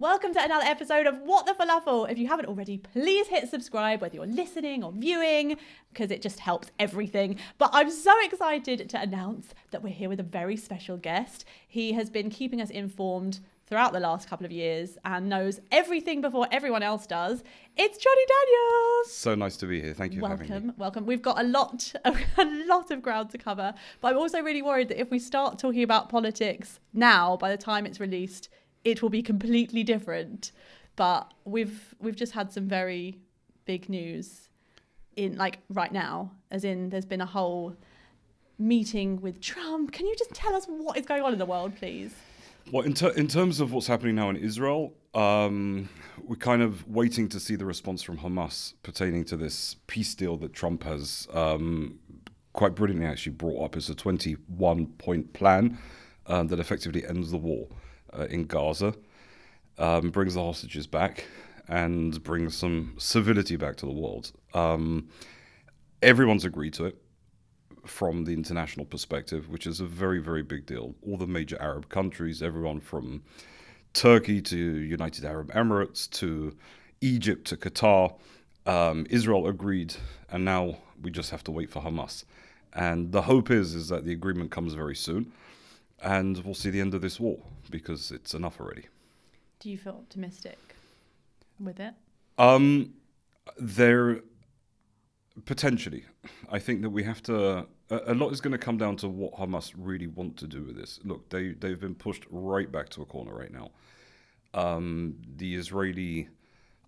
Welcome to another episode of What the Falafel. If you haven't already, please hit subscribe, whether you're listening or viewing, because it just helps everything. But I'm so excited to announce that we're here with a very special guest. He has been keeping us informed throughout the last couple of years and knows everything before everyone else does. It's Jonny Daniels. So nice to be here. Thank you for having me. Welcome. We've got a lot of ground to cover, but I'm also really worried that if we start talking about politics now, by the time it's released, it will be completely different. But we've just had some very big news in right now, as in there's been a whole meeting with Trump. Can you just tell us what is going on in the world, please? Well, in terms of what's happening now in Israel, we're kind of waiting to see the response from Hamas pertaining to this peace deal that Trump has quite brilliantly actually brought up. It's a 21-point plan that effectively ends the war in Gaza, brings the hostages back, and brings some civility back to the world. Everyone's agreed to it from the international perspective, which is a very, very big deal. All the major Arab countries, everyone from Turkey to United Arab Emirates to Egypt to Qatar, Israel agreed, and now we just have to wait for Hamas. And the hope is that the agreement comes very soon, and we'll see the end of this war, because it's enough already. Do you feel optimistic with it? There potentially. I think that we have to. A lot is going to come down to what Hamas really want to do with this. Look, they've been pushed right back to a corner right now. The Israeli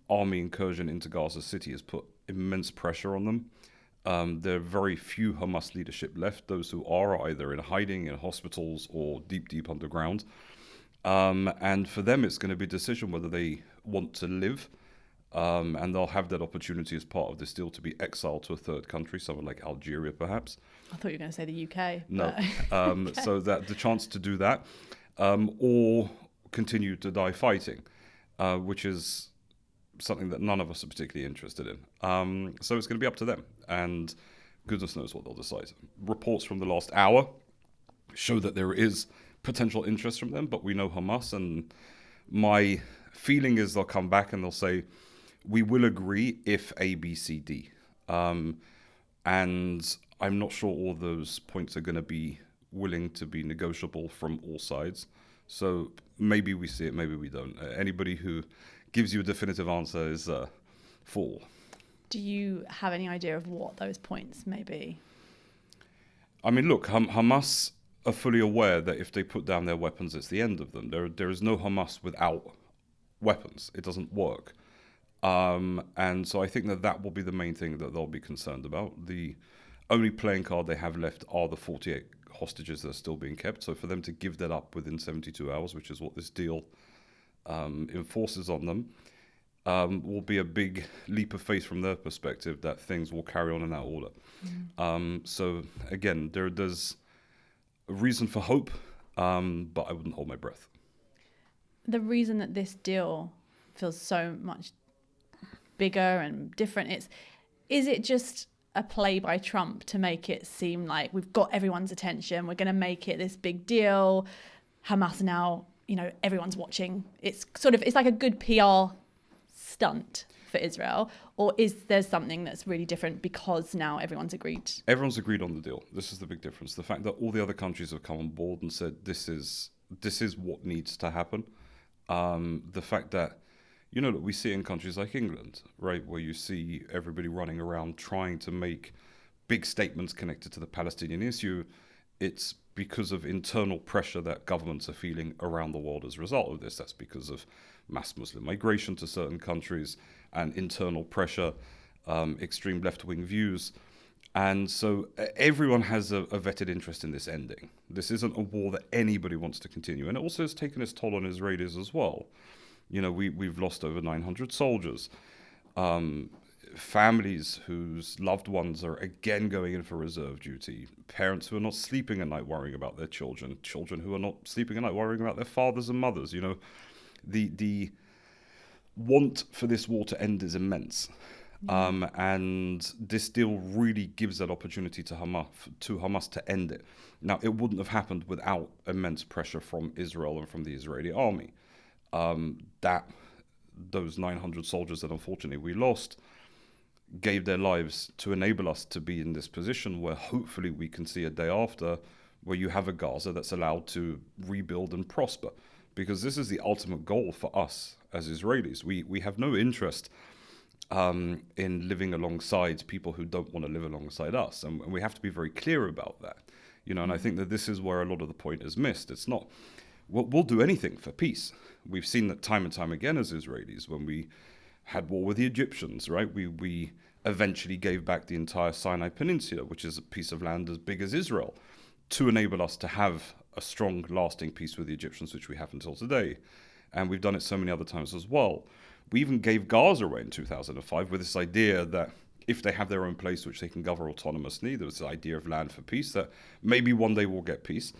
army incursion into Gaza City has put immense pressure on them. There are very few Hamas leadership left. Those who are either in hiding in hospitals or deep underground. And for them, it's going to be a decision whether they want to live. And they'll have that opportunity as part of this deal to be exiled to a third country, somewhere like Algeria, perhaps. I thought you were going to say the UK. No. Okay. So that the chance to do that, or continue to die fighting, which is something that none of us are particularly interested in. So it's going to be up to them, and goodness knows what they'll decide. Reports from the last hour show that there is potential interest from them, but we know Hamas, and my feeling is they'll come back and they'll say, we will agree if A, B, C, D. And I'm not sure all those points are going to be willing to be negotiable from all sides. So maybe we see it, maybe we don't. Anybody who gives you a definitive answer is a fool. Do you have any idea of what those points may be? I mean, look, Hamas are fully aware that if they put down their weapons, it's the end of them. There is no Hamas without weapons. It doesn't work. And so I think that will be the main thing that they'll be concerned about. The only playing card they have left are the 48 hostages that are still being kept. So for them to give that up within 72 hours, which is what this deal enforces on them, will be a big leap of faith from their perspective that things will carry on in that order. So again, there's a reason for hope, but I wouldn't hold my breath. The reason that this deal feels so much bigger and different, is it just a play by Trump to make it seem like we've got everyone's attention, we're going to make it this big deal, Hamas now, everyone's watching, it's like a good PR stunt for Israel, or is there something that's really different because now everyone's agreed? Everyone's agreed on the deal. This is the big difference. The fact that all the other countries have come on board and said this is what needs to happen. The fact that, we see in countries like England, right, where you see everybody running around trying to make big statements connected to the Palestinian issue. It's because of internal pressure that governments are feeling around the world as a result of this. That's because of mass Muslim migration to certain countries and internal pressure, extreme left-wing views. And so everyone has a vetted interest in this ending. This isn't a war that anybody wants to continue. And it also has taken its toll on Israelis as well. We've lost over 900 soldiers. Families whose loved ones are again going in for reserve duty. Parents who are not sleeping at night worrying about their children. Children who are not sleeping at night worrying about their fathers and mothers. The want for this war to end is immense. And this deal really gives that opportunity to Hamas to end it. Now, it wouldn't have happened without immense pressure from Israel and from the Israeli army. that those 900 soldiers that unfortunately we lost gave their lives to enable us to be in this position where hopefully we can see a day after where you have a Gaza that's allowed to rebuild and prosper. Because this is the ultimate goal for us as Israelis. We have no interest in living alongside people who don't want to live alongside us. And we have to be very clear about that. And I think that this is where a lot of the point is missed. It's not, we'll do anything for peace. We've seen that time and time again as Israelis. When we had war with the Egyptians, right? We eventually gave back the entire Sinai Peninsula, which is a piece of land as big as Israel, to enable us to have a strong, lasting peace with the Egyptians, which we have until today. And we've done it so many other times as well. We even gave Gaza away in 2005 with this idea that if they have their own place which they can govern autonomously, there was this idea of land for peace, that maybe one day we'll get peace.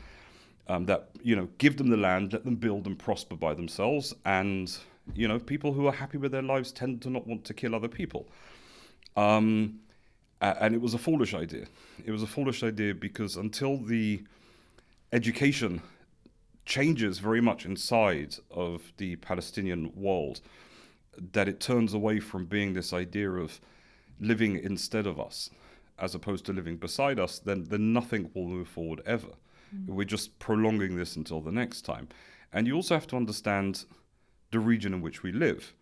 Give them the land, let them build and prosper by themselves. And, people who are happy with their lives tend to not want to kill other people. And it was a foolish idea. It was a foolish idea because until the education changes very much inside of the Palestinian world, that it turns away from being this idea of living instead of us, as opposed to living beside us, then nothing will move forward ever. We're just prolonging this until the next time. And you also have to understand the region in which we live.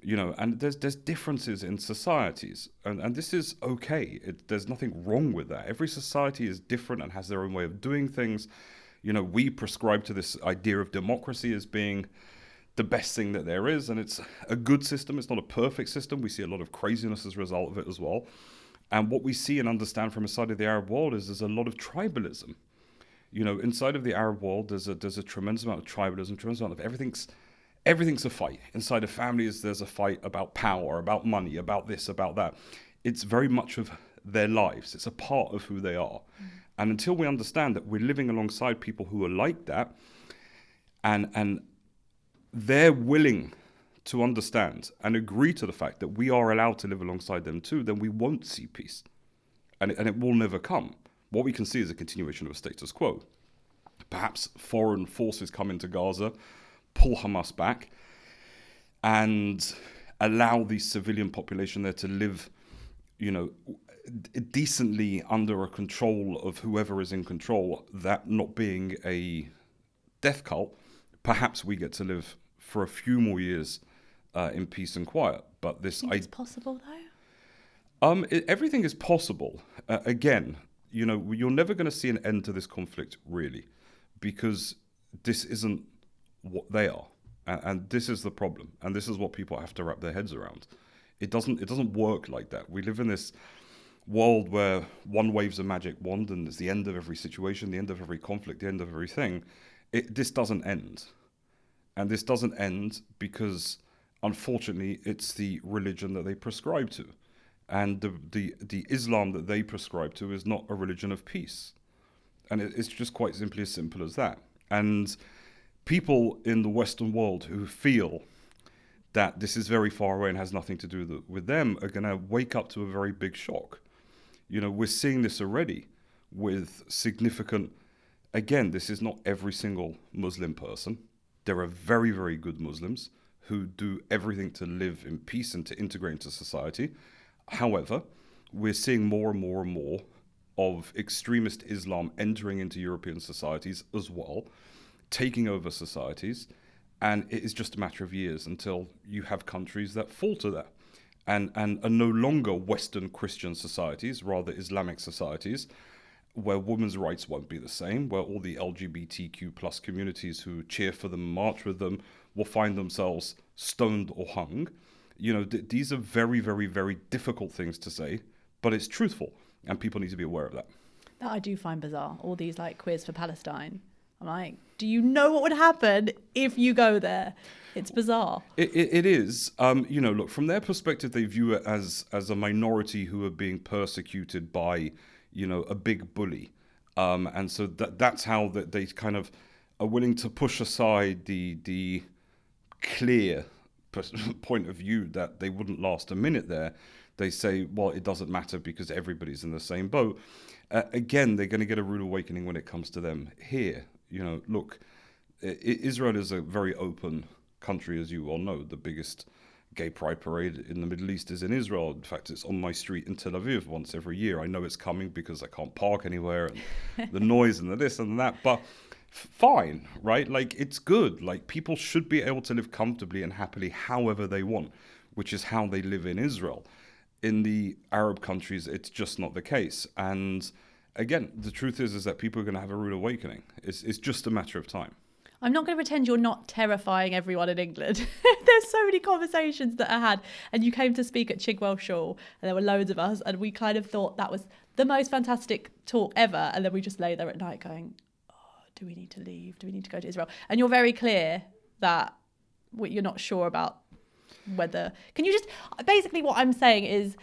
And there's differences in societies, and this is okay. There's nothing wrong with that. Every society is different and has their own way of doing things. We prescribe to this idea of democracy as being the best thing that there is, and it's a good system. It's not a perfect system. We see a lot of craziness as a result of it as well. And what we see and understand from inside of the Arab world is there's a lot of tribalism. Inside of the Arab world, there's a tremendous amount of tribalism, tremendous amount of everything's a fight. Inside of families, there's a fight about power, about money, about this, about that. It's very much of their lives. It's a part of who they are. And until we understand that we're living alongside people who are like that, and they're willing to understand and agree to the fact that we are allowed to live alongside them too, then we won't see peace. And it will never come. What we can see is a continuation of a status quo. Perhaps foreign forces come into Gaza, pull Hamas back, and allow the civilian population there to live, decently under a control of whoever is in control, that not being a death cult. Perhaps we get to live for a few more years in peace and quiet. But this, it's possible though. Everything is possible. Again, you're never going to see an end to this conflict, really, because this isn't what they are, and this is the problem, and this is what people have to wrap their heads around. It doesn't work like that. We live in this world where one waves a magic wand and it's the end of every situation, the end of every conflict, the end of everything. This doesn't end, and this doesn't end because, unfortunately, it's the religion that they prescribe to. And the Islam that they prescribe to is not a religion of peace. And it's just quite simply as simple as that. And people in the Western world who feel that this is very far away and has nothing to do with them are going to wake up to a very big shock. We're seeing this already with significant... Again, this is not every single Muslim person. There are very, very good Muslims who do everything to live in peace and to integrate into society. However, we're seeing more and more and more of extremist Islam entering into European societies as well, taking over societies, and it is just a matter of years until you have countries that fall to that and are no longer Western Christian societies, rather Islamic societies, where women's rights won't be the same, where all the LGBTQ plus communities who cheer for them and march with them will find themselves stoned or hung. These are very, very, very difficult things to say, but it's truthful, and people need to be aware of that. That I do find bizarre, all these queers for Palestine. I'm like, do you know what would happen if you go there? It's bizarre. It is. Look, from their perspective, they view it as a minority who are being persecuted by, a big bully. And so that's how they kind of are willing to push aside the clear point of view that they wouldn't last a minute there. They say, well, it doesn't matter because everybody's in the same boat. Again, they're going to get a rude awakening when it comes to them here. Look, Israel is a very open country, as you well know. The biggest gay pride parade in the Middle East is in Israel. In fact, it's on my street in Tel Aviv once every year. I know it's coming because I can't park anywhere, and the noise and the this and that, but fine, right? Like, it's good. Like, people should be able to live comfortably and happily however they want, which is how they live in Israel. In the Arab countries, it's just not the case. And again, the truth is that people are going to have a rude awakening. It's just a matter of time. I'm not going to pretend you're not terrifying everyone in England. There's so many conversations that I had, and you came to speak at Chigwell Shaw, and there were loads of us, and we kind of thought that was the most fantastic talk ever. And then we just lay there at night going, oh, do we need to leave? Do we need to go to Israel? And you're very clear that you're not sure about whether... Can you just... Basically what I'm saying is,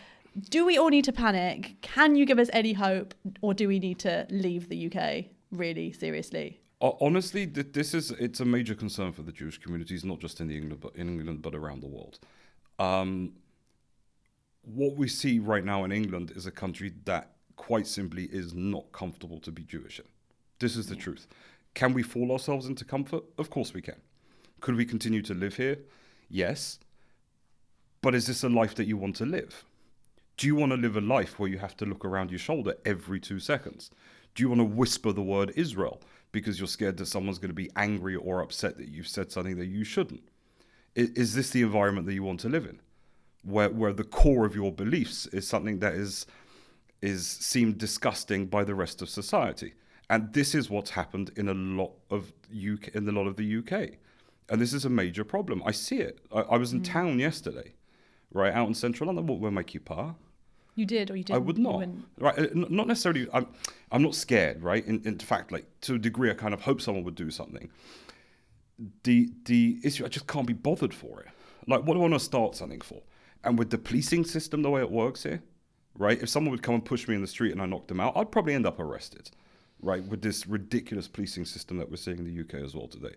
do we all need to panic? Can you give us any hope? Or do we need to leave the UK really seriously? Honestly, it's a major concern for the Jewish communities, not just in England, but around the world. What we see right now in England is a country that quite simply is not comfortable to be Jewish in. This is the truth. Can we fool ourselves into comfort? Of course we can. Could we continue to live here? Yes. But is this a life that you want to live? Do you want to live a life where you have to look around your shoulder every 2 seconds? Do you want to whisper the word Israel because you're scared that someone's going to be angry or upset that you've said something that you shouldn't? Is this the environment that you want to live in, where the core of your beliefs is something that is seen disgusting by the rest of society? And this is what's happened in a lot of the UK, and this is a major problem. I see it. I was in town yesterday, right out in central London. I wouldn't wear my kippah. You did, or you didn't? I would not. Right, not necessarily. I'm not scared, right? In fact, like, to a degree, I kind of hope someone would do something. The issue, I just can't be bothered for it. Like, what do I want to start something for? And with the policing system the way it works here, right? If someone would come and push me in the street and I knocked them out, I'd probably end up arrested, right? With this ridiculous policing system that we're seeing in the UK as well today.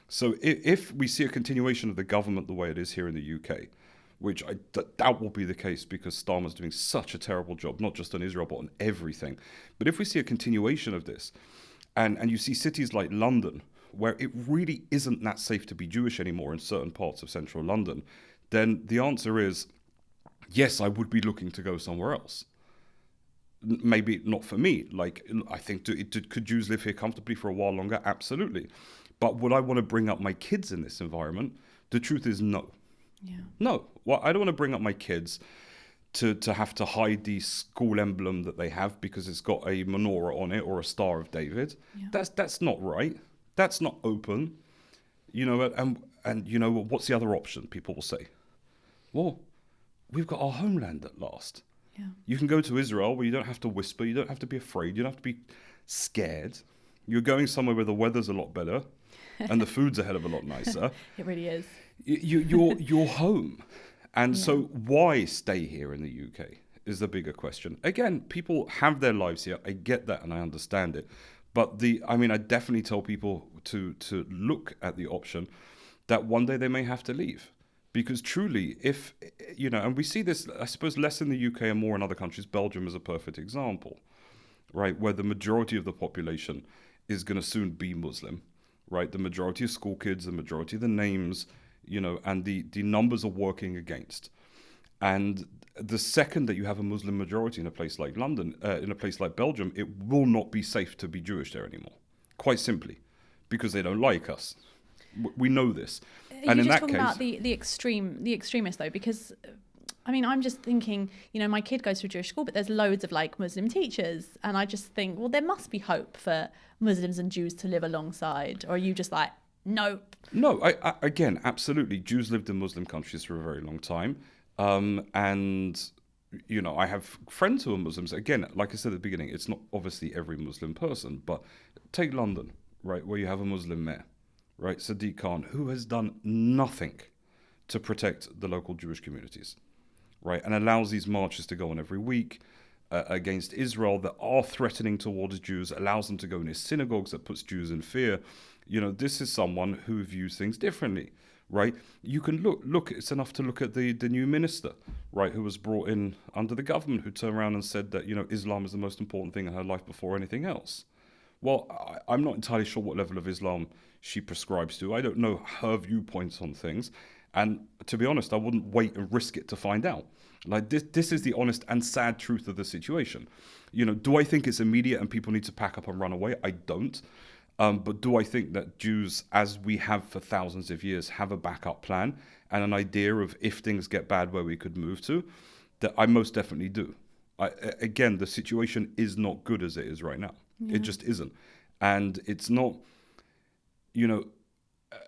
So if we see a continuation of the government the way it is here in the UK, which I doubt will be the case because Starmer's doing such a terrible job, not just on Israel, but on everything. But if we see a continuation of this, and you see cities like London, where it really isn't that safe to be Jewish anymore in certain parts of central London, then the answer is, yes, I would be looking to go somewhere else. Maybe not for me. Like, I think, could Jews live here comfortably for a while longer? Absolutely. But would I want to bring up my kids in this environment? The truth is no. Yeah. No. Well, I don't want to bring up my kids to have to hide the school emblem that they have because it's got a menorah on it or a Star of David. Yeah. That's not right. That's not open. You know, and you know, what's the other option? People will say, well, we've got our homeland at last. Yeah. You can go to Israel where you don't have to whisper, you don't have to be afraid, you don't have to be scared. You're going somewhere where the weather's a lot better and the food's a hell of a lot nicer. It really is. You're home. And so why stay here in the UK is the bigger question. Again, people have their lives here. I get that and I understand it. But I definitely tell people to look at the option that one day they may have to leave. Because truly, if, you know, and we see this, I suppose, less in the UK and more in other countries. Belgium is a perfect example, right? Where the majority of the population is going to soon be Muslim, right? The majority of school kids, the majority of the names, you know, and the numbers are working against. And the second that you have a Muslim majority in a place like London, in a place like Belgium, it will not be safe to be Jewish there anymore. Quite simply, because they don't like us. We know this. And in that case, about the extremists though, because I mean, I'm just thinking, you know, my kid goes to a Jewish school, but there's loads of like Muslim teachers, and I just think, well, there must be hope for Muslims and Jews to live alongside. Or are you just like, nope? No, I again, absolutely. Jews lived in Muslim countries for a very long time, and you know, I have friends who are Muslims. Again, like I said at the beginning, it's not obviously every Muslim person, but take London, right, where you have a Muslim mayor. Right, Sadiq Khan, who has done nothing to protect the local Jewish communities, right, and allows these marches to go on every week against Israel that are threatening towards Jews, allows them to go in his synagogues, that puts Jews in fear. You know, this is someone who views things differently, right? You can look, it's enough to look at the new minister, right, who was brought in under the government, who turned around and said that, you know, Islam is the most important thing in her life before anything else. Well, I'm not entirely sure what level of Islam she prescribes to. I don't know her viewpoints on things. And to be honest, I wouldn't wait and risk it to find out. Like this is the honest and sad truth of the situation. Do I think it's immediate and people need to pack up and run away? I don't. But do I think that Jews, as we have for thousands of years, have a backup plan and an idea of if things get bad where we could move to? That I most definitely do. Again, the situation is not good as it is right now. Yeah. It just isn't. And it's not,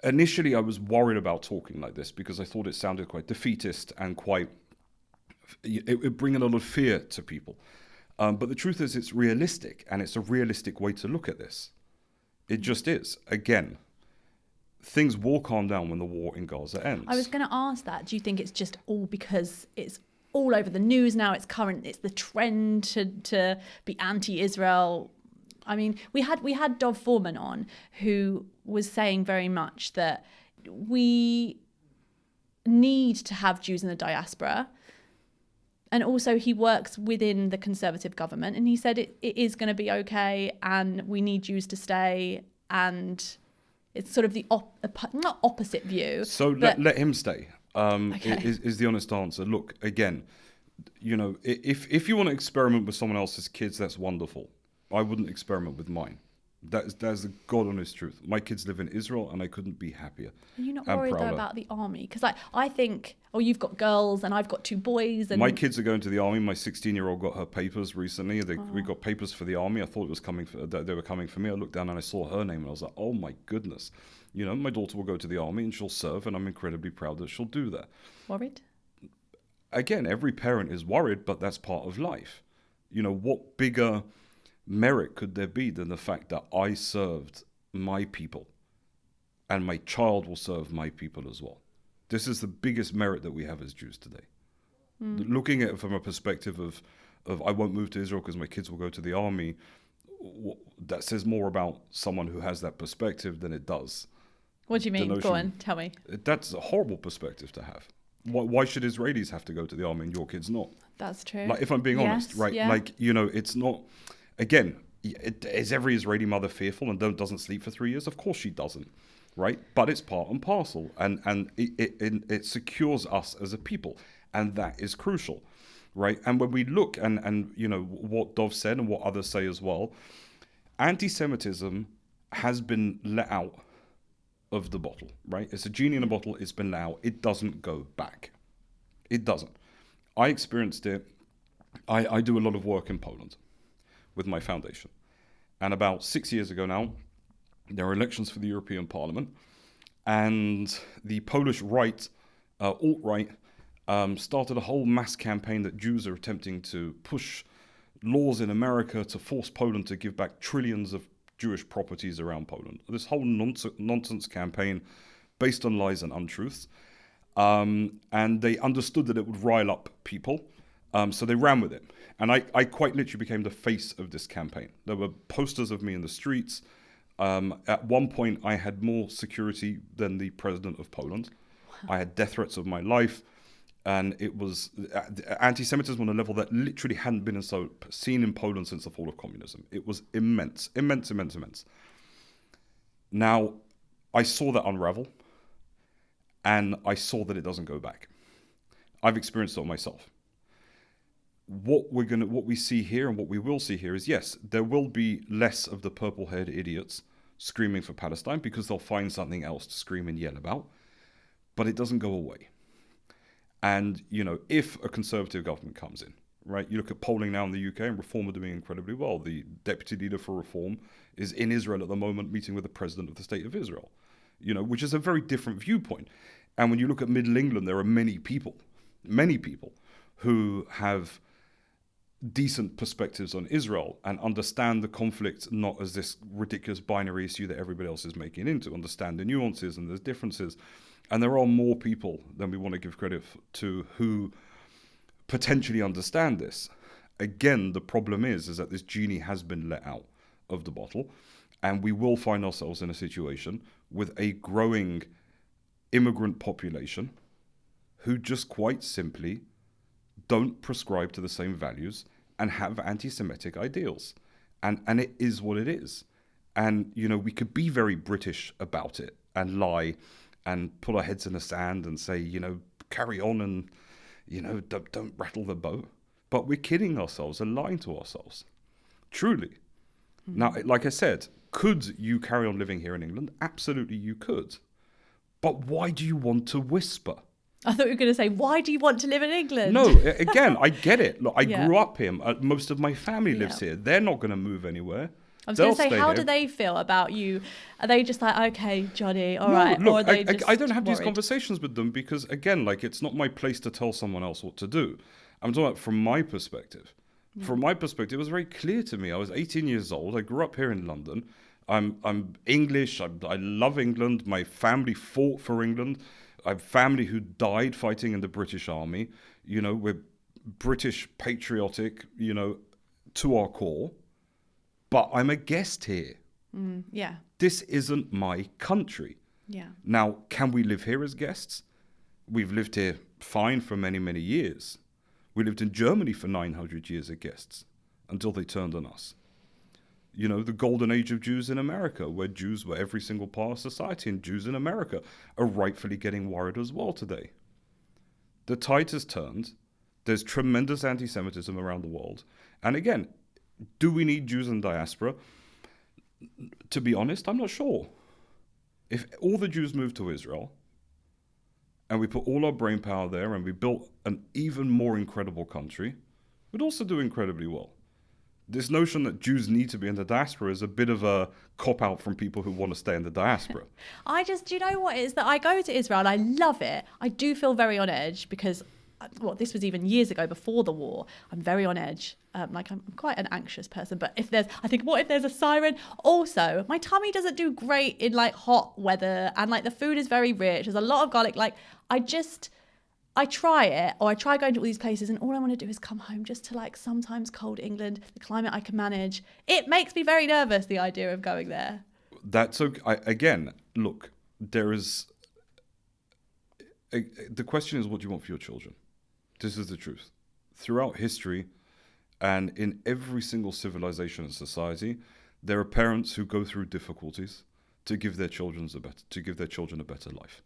initially I was worried about talking like this because I thought it sounded quite defeatist and it would bring a lot of fear to people. But the truth is it's realistic, and it's a realistic way to look at this. It just is. Again, things will calm down when the war in Gaza ends. I was going to ask that. Do you think it's just all because it's all over the news now? It's current. It's the trend to be anti-Israel. I mean, we had Dov Foreman on, who was saying very much that we need to have Jews in the diaspora. And also he works within the Conservative government, and he said it is going to be okay and we need Jews to stay, and it's sort of the not opposite view. So let him stay, Okay. is the honest answer. Look, again, if you want to experiment with someone else's kids, that's wonderful. I wouldn't experiment with mine. That's the God honest truth. My kids live in Israel, and I couldn't be happier. Are you not worried though about the army? Because I think, you've got girls and I've got two boys. And my kids are going to the army. My 16-year-old got her papers recently. We got papers for the army. I thought it was they were coming for me. I looked down and I saw her name, and I was like, oh my goodness. My daughter will go to the army and she'll serve, and I'm incredibly proud that she'll do that. Worried? Again, every parent is worried, but that's part of life. What bigger merit could there be than the fact that I served my people and my child will serve my people as well? This is the biggest merit that we have as Jews today. Looking at it from a perspective of I won't move to Israel because my kids will go to the army, that says more about someone who has that perspective than it does. What do you mean? Go on, tell me. That's a horrible perspective to have. Why should Israelis have to go to the army and your kids not? That's true. Like, if I'm being honest, right? Yeah. It's not. Again, is every Israeli mother fearful and doesn't sleep for 3 years? Of course she doesn't, right? But it's part and parcel, and it secures us as a people, and that is crucial, right? And when we look and what Dov said and what others say as well, anti-Semitism has been let out of the bottle, right? It's a genie in a bottle. It's been let out. It doesn't go back. It doesn't. I experienced it. I do a lot of work in Poland with my foundation. And about 6 years ago now, there were elections for the European Parliament, and the Polish right, alt-right, started a whole mass campaign that Jews are attempting to push laws in America to force Poland to give back trillions of Jewish properties around Poland. This whole nonsense campaign based on lies and untruths. And they understood that it would rile up people, so they ran with it. And I quite literally became the face of this campaign. There were posters of me in the streets. At one point, I had more security than the president of Poland. Wow. I had death threats of my life. And it was anti-Semitism on a level that literally hadn't been seen in Poland since the fall of communism. It was immense, immense, immense, immense. Now, I saw that unravel, and I saw that it doesn't go back. I've experienced it myself. What we see here and what we will see here is, yes, there will be less of the purple-haired idiots screaming for Palestine because they'll find something else to scream and yell about, but it doesn't go away. And, if a conservative government comes in, right, you look at polling now in the UK, and Reform are doing incredibly well. The deputy leader for Reform is in Israel at the moment meeting with the president of the state of Israel, which is a very different viewpoint. And when you look at Middle England, there are many people who have decent perspectives on Israel and understand the conflict not as this ridiculous binary issue that everybody else is making into, understand the nuances and the differences. And there are more people than we want to give credit to who potentially understand this. Again, the problem is that this genie has been let out of the bottle, and we will find ourselves in a situation with a growing immigrant population who just quite simply don't prescribe to the same values and have anti-Semitic ideals. And it is what it is. And, you know, we could be very British about it and lie and put our heads in the sand and say, you know, carry on and, you know, don't rattle the boat. But we're kidding ourselves and lying to ourselves. Truly. Now, like I said, could you carry on living here in England? Absolutely, you could. But why do you want to whisper? I thought you were going to say, why do you want to live in England? No, again, I get it. Look, I Yeah. grew up here. Most of my family lives Yeah. here. They're not going to move anywhere. I was going to say, They'll how stay do here. they feel about you? Are they just like, okay, Johnny, all No, right? look, or are they just I don't have these worried? conversations with them because, again, like, it's not my place to tell someone else what to do. I'm talking about from my perspective. From my perspective, it was very clear to me. I was 18 years old. I grew up here in London. I'm English. I love England. My family fought for England. I have family who died fighting in the British Army. You know, we're British patriotic, you know, to our core. But I'm a guest here. Yeah, This isn't my country. yeah. Now, can we live here as guests? We've lived here fine for many, many years. We lived in Germany for 900 years as guests until they turned on us. You know, the golden age of Jews in America, where Jews were every single part of society, and Jews in America are rightfully getting worried as well today. The tide has turned. There's tremendous anti-Semitism around the world. And again, do we need Jews in diaspora? To be honest, I'm not sure. If all the Jews moved to Israel, and we put all our brain power there and we built an even more incredible country, we'd also do incredibly well. This notion that Jews need to be in the diaspora is a bit of a cop-out from people who want to stay in the diaspora. Do you know what it is that I go to Israel and I love it. I do feel very on edge because, well, this was even years ago before the war. I'm very on edge. I'm quite an anxious person, but what if there's a siren? Also, my tummy doesn't do great in like hot weather, and like the food is very rich. There's a lot of garlic. Like I try it, or I try going to all these places, and all I want to do is come home just to like sometimes cold England, the climate I can manage. It makes me very nervous, the idea of going there. That's okay. Again, look, there is... the question is, what do you want for your children? This is the truth. Throughout history, and in every single civilization and society, there are parents who go through difficulties to give their children a better life.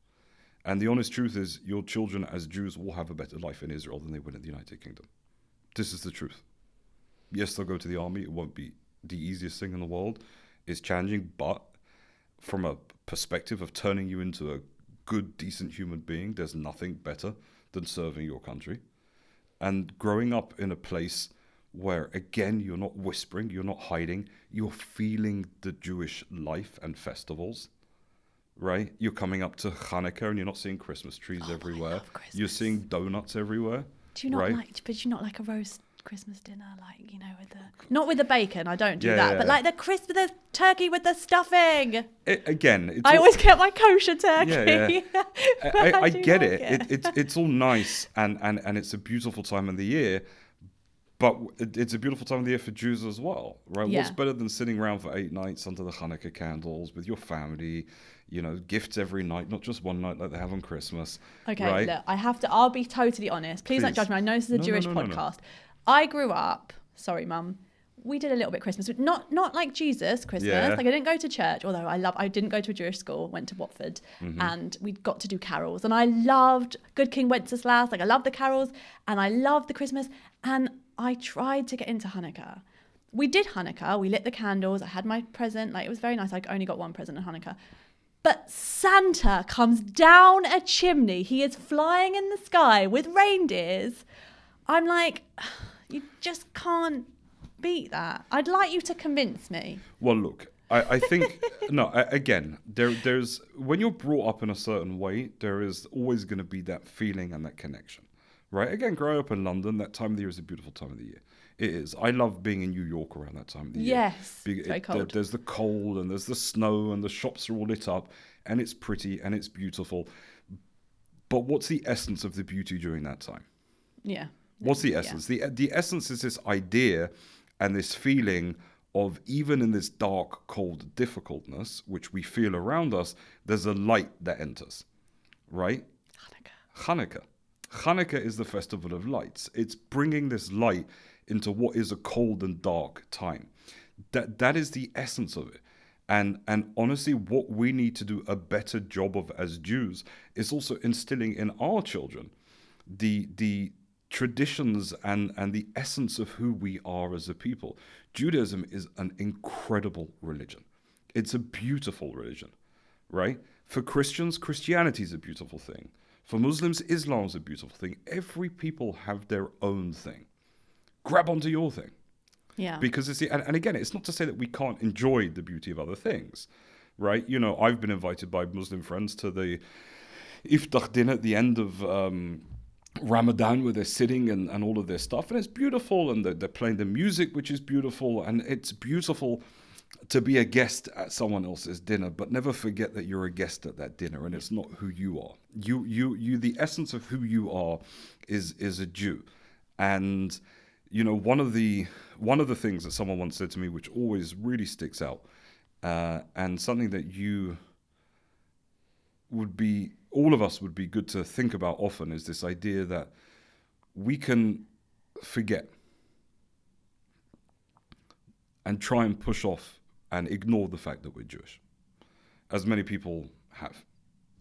And the honest truth is, your children as Jews will have a better life in Israel than they will in the United Kingdom. This is the truth. Yes, they'll go to the army. It won't be the easiest thing in the world. It's challenging, but from a perspective of turning you into a good, decent human being, there's nothing better than serving your country. And growing up in a place where, again, you're not whispering, you're not hiding, you're feeling the Jewish life and festivals. Right? You're coming up to Hanukkah and you're not seeing Christmas trees everywhere. I love Christmas. You're seeing donuts everywhere. Do you not right? but you not like a roast Christmas dinner, like, you know, not with the bacon, I don't do Yeah, that, yeah, but yeah. like the turkey with the stuffing. I Always get my kosher turkey. Yeah. I do get like it. It's all nice and it's a beautiful time of the year, but it's a beautiful time of the year for Jews as well, right? Yeah. What's better than sitting around for 8 nights under the Hanukkah candles with your family, you know, gifts every night, not just one night like they have on Christmas. Okay, right? look, I'll be totally honest. Please don't Please. judge me. I know this is a Jewish No. podcast. I grew up, sorry, Mum, we did a little bit Christmas, not like Jesus Christmas. Yeah. Like, I didn't go to church, although I didn't go to a Jewish school, went to Watford, and we got to do carols. And I loved Good King Wenceslas. Like, I loved the carols, and I loved the Christmas. And I tried to get into Hanukkah. We did Hanukkah. We lit the candles. I had my present. Like, it was very nice. I only got one present at Hanukkah. But Santa comes down a chimney. He is flying in the sky with reindeers. I'm like, you just can't beat that. I'd like you to convince me. Well, look, I think, again, there's when you're brought up in a certain way, there is always going to be that feeling and that connection, right? Again, growing up in London, that time of the year is a beautiful time of the year. It is. I love being in New York around that time of the year. Yes, it's very cold. There's the cold and there's the snow and the shops are all lit up and it's pretty and it's beautiful. But what's the essence of the beauty during that time? Yeah. What's the essence? Yeah. The essence is this idea and this feeling of, even in this dark, cold difficultness, which we feel around us, there's a light that enters, right? Hanukkah is the festival of lights. It's bringing this light into what is a cold and dark time. That is the essence of it. And honestly, what we need to do a better job of as Jews is also instilling in our children the traditions and the essence of who we are as a people. Judaism is an incredible religion. It's a beautiful religion, right? For Christians, Christianity is a beautiful thing. For Muslims, Islam is a beautiful thing. Every people have their own thing. Grab onto your thing. Yeah. Because and again, it's not to say that we can't enjoy the beauty of other things, right? You know, I've been invited by Muslim friends to the iftar dinner at the end of Ramadan, where they're sitting and all of this stuff, and it's beautiful, and they're playing the music, which is beautiful, and it's beautiful to be a guest at someone else's dinner, but never forget that you're a guest at that dinner, and it's not who you are. You the essence of who you are is a Jew. And you know, one of the things that someone once said to me, which always really sticks out, and something that all of us would be good to think about often, is this idea that we can forget and try and push off and ignore the fact that we're Jewish, as many people have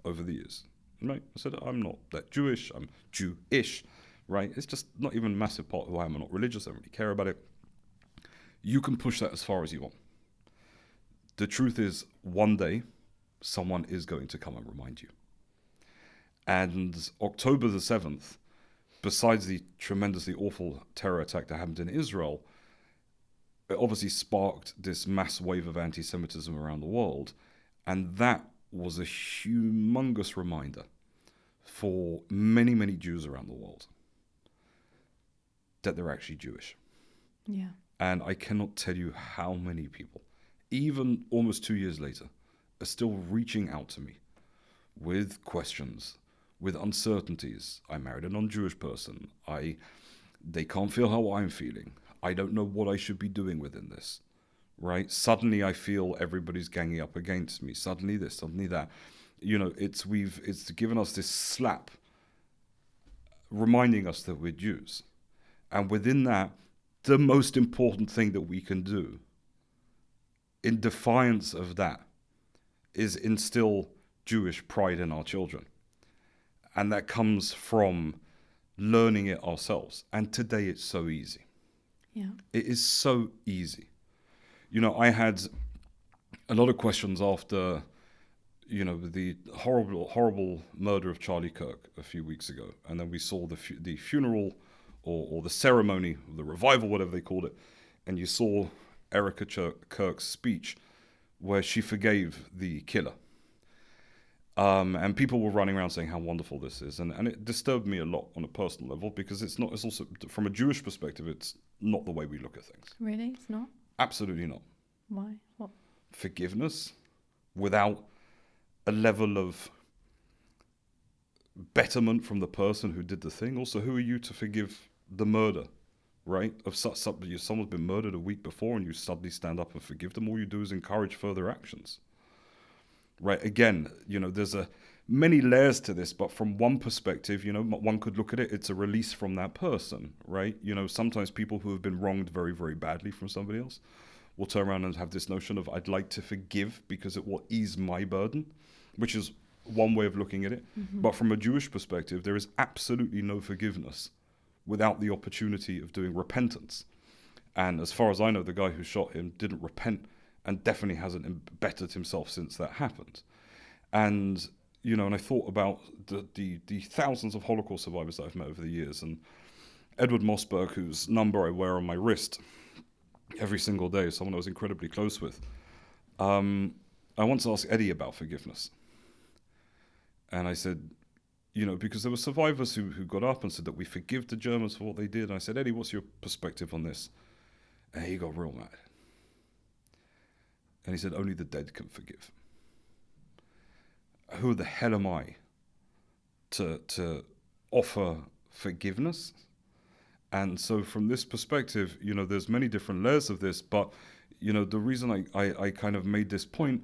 over the years. Right? I said, I'm not that Jewish, I'm Jewish, right? It's just not even a massive part of who I am. I'm not religious, I don't really care about it. You can push that as far as you want. The truth is, one day, someone is going to come and remind you. And October the 7th, besides the tremendously awful terror attack that happened in Israel, it obviously sparked this mass wave of anti-Semitism around the world. And that was a humongous reminder for many, many Jews around the world that they're actually Jewish. Yeah. And I cannot tell you how many people, even almost 2 years later, are still reaching out to me with questions, with uncertainties. I married a non-Jewish person. They can't feel how I'm feeling. I don't know what I should be doing within this, right? Suddenly I feel everybody's ganging up against me. Suddenly this, suddenly that. You know, it's given us this slap reminding us that we're Jews. And within that, the most important thing that we can do in defiance of that is instill Jewish pride in our children. And that comes from learning it ourselves. And today it's so easy. Yeah. It is so easy. You know, I had a lot of questions after, you know, the horrible murder of Charlie Kirk a few weeks ago. And then we saw the funeral or the ceremony, the revival, whatever they called it. And you saw Erica Kirk's speech where she forgave the killer. And people were running around saying how wonderful this is. And it disturbed me a lot on a personal level, because it's also, from a Jewish perspective, it's not the way we look at things. Really? It's not? Absolutely not. Why? What? Forgiveness without a level of betterment from the person who did the thing. Also, who are you to forgive the murder, right? Of someone's been murdered a week before and you suddenly stand up and forgive them. All you do is encourage further actions. Right, again, you know, there's many layers to this, but from one perspective, you know, one could look at it, it's a release from that person, right? You know, sometimes people who have been wronged very, very badly from somebody else will turn around and have this notion of, I'd like to forgive because it will ease my burden, which is one way of looking at it. Mm-hmm. But from a Jewish perspective, there is absolutely no forgiveness without the opportunity of doing repentance. And as far as I know, the guy who shot him didn't repent, and definitely hasn't bettered himself since that happened. And, you know, and I thought about the thousands of Holocaust survivors that I've met over the years. And Edward Mossberg, whose number I wear on my wrist every single day, someone I was incredibly close with. I once asked Eddie about forgiveness. And I said, you know, because there were survivors who got up and said that we forgive the Germans for what they did. And I said, Eddie, what's your perspective on this? And he got real mad. And he said, only the dead can forgive. Who the hell am I to offer forgiveness? And so from this perspective, you know, there's many different layers of this, but, you know, the reason I kind of made this point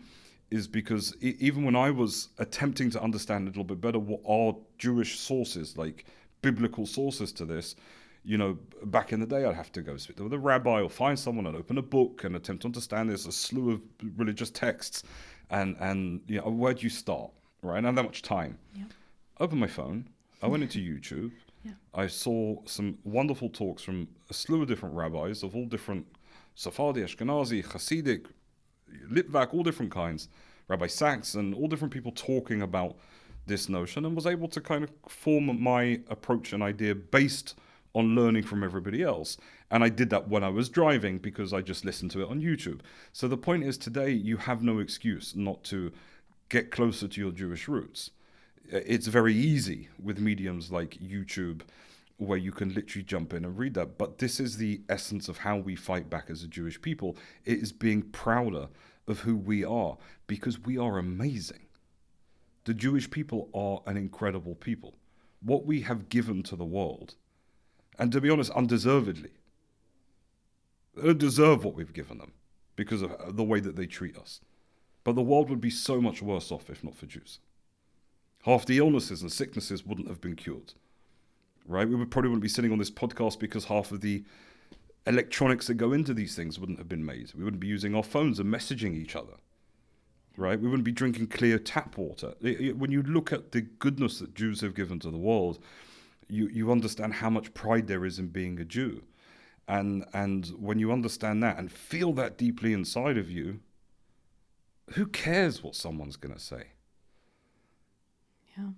is because even when I was attempting to understand a little bit better what are Jewish sources, like biblical sources to this, You know, back in the day, I'd have to go speak with a rabbi or find someone and open a book and attempt to understand. There's a slew of religious texts, and you know, where do you start? Right, I don't have that much time. Yeah. Open my phone. I went into YouTube. Yeah. I saw some wonderful talks from a slew of different rabbis of all different Sephardi, Ashkenazi, Hasidic, Litvak, all different kinds, Rabbi Sachs, and all different people talking about this notion, and was able to kind of form my approach and idea based on learning from everybody else. And I did that when I was driving because I just listened to it on YouTube. So the point is, today you have no excuse not to get closer to your Jewish roots. It's very easy with mediums like YouTube, where you can literally jump in and read that. But this is the essence of how we fight back as a Jewish people. It is being prouder of who we are, because we are amazing. The Jewish people are an incredible people. What we have given to the world, and to be honest, undeservedly. They don't deserve what we've given them because of the way that they treat us. But the world would be so much worse off if not for Jews. Half the illnesses and sicknesses wouldn't have been cured. Right? We probably wouldn't be sitting on this podcast because half of the electronics that go into these things wouldn't have been made. We wouldn't be using our phones and messaging each other. Right? We wouldn't be drinking clear tap water. When you look at the goodness that Jews have given to the world, you understand how much pride there is in being a Jew. And when you understand that and feel that deeply inside of you, who cares what someone's going to say? Yeah.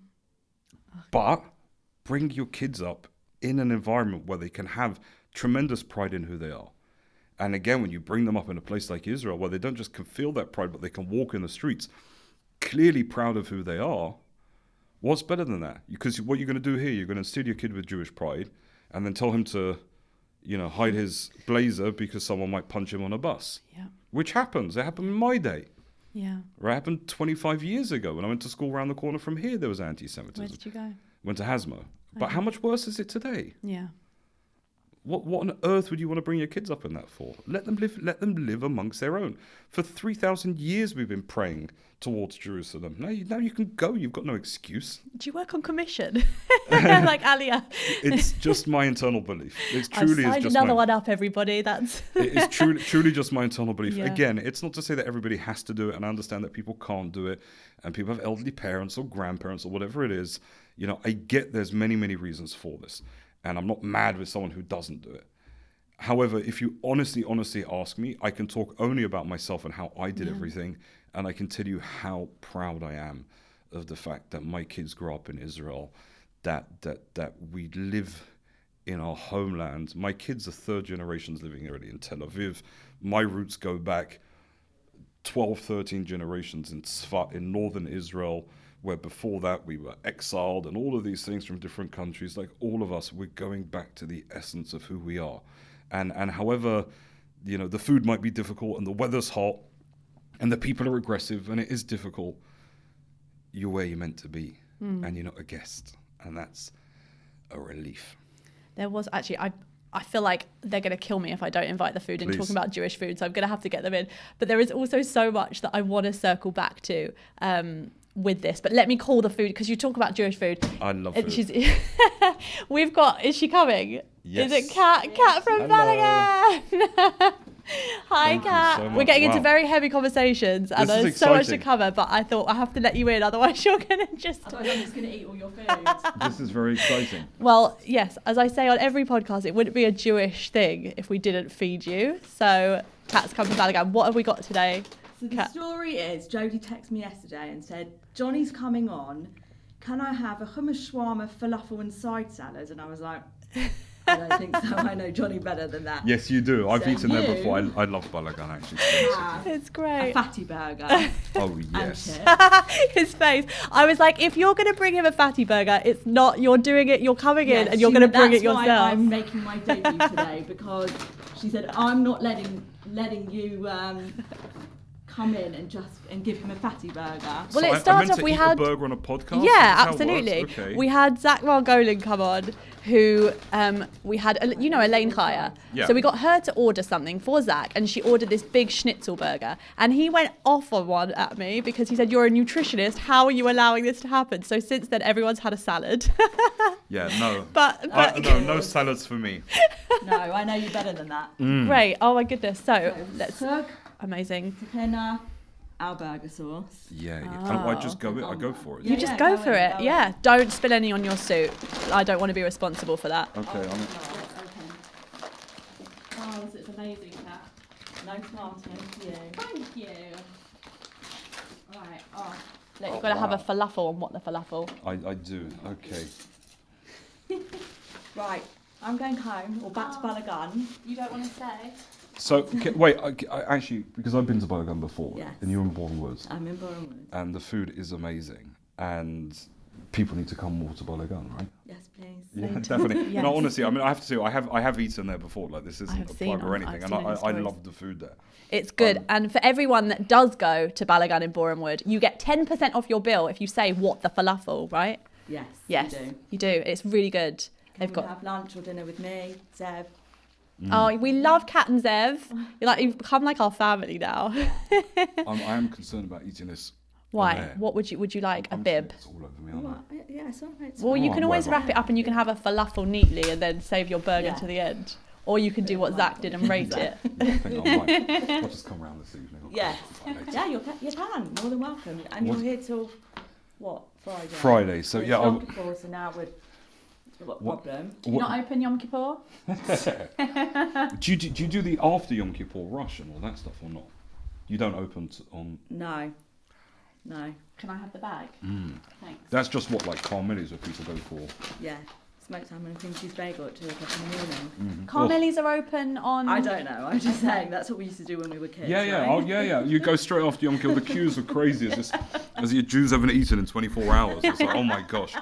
But bring your kids up in an environment where they can have tremendous pride in who they are. And again, when you bring them up in a place like Israel, where they don't just can feel that pride, but they can walk in the streets clearly proud of who they are, what's better than that? Because what you're going to do here, you're going to instill your kid with Jewish pride and then tell him to, hide his blazer because someone might punch him on a bus. Yeah. Which happens. It happened in my day. Yeah. It happened 25 years ago when I went to school around the corner from here. There was anti-Semitism. Where did you go? Went to Hasmo. But how much worse is it today? Yeah. What on earth would you want to bring your kids up in that for? Let them live amongst their own. For 3,000 years we've been praying towards Jerusalem. Now you can go. You've got no excuse. Do you work on commission? Like Aliyah? It's just my internal belief. It's truly I've signed another one up, everybody. It's truly just my internal belief. Yeah. Again, it's not to say that everybody has to do it, and I understand that people can't do it, and people have elderly parents or grandparents or whatever it is. I get there's many, many reasons for this. And I'm not mad with someone who doesn't do it. However, if you honestly ask me, I can talk only about myself and how I did everything. And I can tell you how proud I am of the fact that my kids grew up in Israel, that we live in our homeland. My kids are third generations living already in Tel Aviv. My roots go back 12, 13 generations in Tzfat, in northern Israel, where before that we were exiled and all of these things from different countries. Like all of us, we're going back to the essence of who we are. And however, the food might be difficult and the weather's hot and the people are aggressive and it is difficult, you're where you're meant to be and you're not a guest. And that's a relief. There was actually, I feel like they're going to kill me if I don't invite the food and talking about Jewish food. So I'm going to have to get them in. But there is also so much that I want to circle back to with this. But let me call the food, because you talk about Jewish food. I love food. We've got, is she coming? Yes. Is it Kat from Balagan? Hi, Kat. So we're getting into very heavy conversations and there's so much to cover, but I thought I have to let you in, otherwise you're going to just... Otherwise I'm just going to eat all your food. This is very exciting. Well, yes, as I say on every podcast, it wouldn't be a Jewish thing if we didn't feed you. So, Kat's come from Balagan. What have we got today? So the story is, Jodie texted me yesterday and said, Johnny's coming on, can I have a hummus shawarma, falafel and side salad? And I was like, I don't think so. I know Johnny better than that. Yes, you do. I've So eaten there you- before. I love Balagan, actually. It's A great. fatty burger. Oh, and yes. chips. His face. I was like, if you're going to bring him a fatty burger, it's not, you're doing it, you're coming in and you're going to bring it yourself. That's why I'm making my debut today, because she said, I'm not letting you come in and give him a fatty burger. Well, So it I started meant off, to we eat had... a burger on a podcast? Is Yeah, this how it absolutely. works? Okay. We had Zach Margolin come on, who we had, Elaine Kaya. Yeah. So we got her to order something for Zach, and she ordered this big schnitzel burger. And he went off on one at me because he said, "You're a nutritionist. How are you allowing this to happen?" So since then, everyone's had a salad. Yeah, no. but No salads for me. No, I know you better than that. Great. Oh my goodness. So let's. Cook, Amazing. tahina, our burger sauce. Yeah, I just go for it. You Yeah, just yeah, go go for in, it. go Yeah. in. Don't spill any on your suit. I don't want to be responsible for that. Okay, Okay. Oh, this is amazing, Kat. No tomatoes for you. Thank you. Right. Oh. Look, Oh, you've got to have a wow. falafel and what the falafel. I do. Okay. Right, I'm going home or back to Balagan. You don't want to say? So, wait, I actually, because I've been to Balagan before, Yes. and you're in Bournemouth, I'm in Bournemouth. and the food is amazing, and people need to come more to Balagan, right? Yes, please. Yeah, definitely. Yes. No, honestly, I mean, I have to say, I have eaten there before. Like, this isn't have a seen plug or on- anything, I've and seen it in I stories. love the food there. It's good. And for everyone that does go to Balagan in Borehamwood, you get 10% off your bill if you say what the falafel, right? Yes, Yes, you do. you do. It's really good. They've Come got. have lunch or dinner with me, Zeb. Oh, we love Kat and Zev. You've become like our family now. I am concerned about eating this. Why? on air. What would you like? A I'm bib? It's all over me, aren't I? What? Yeah, it's all right. It's Well, fine. you can always whatever. wrap it up and you can have a falafel neatly and then save your burger Yeah. to the end. Or you can do what Zach did and rate it. I think I might. I'll just come round this evening. I'll Yeah. come back later. Yeah, you can. More than welcome. And What- you're here till what? Friday. Friday, so It's yeah, Yom Kippur, so now we're. What What- problem? Do you not open Yom Kippur? do you do the after Yom Kippur rush and all that stuff or not? You don't open on. No. No. Can I have the bag? Thanks. That's just what like Carmeli's where people go for. Yeah. Smoked salmon and cream cheese bagel at 2 o'clock in the morning. Carmeli's are open on... I don't know. I'm just saying that's what we used to do when we were kids. Yeah, yeah, right? oh, yeah. You go straight after Yom Kippur. The queues are crazy. As the Jews haven't eaten in 24 hours. It's like, oh my gosh.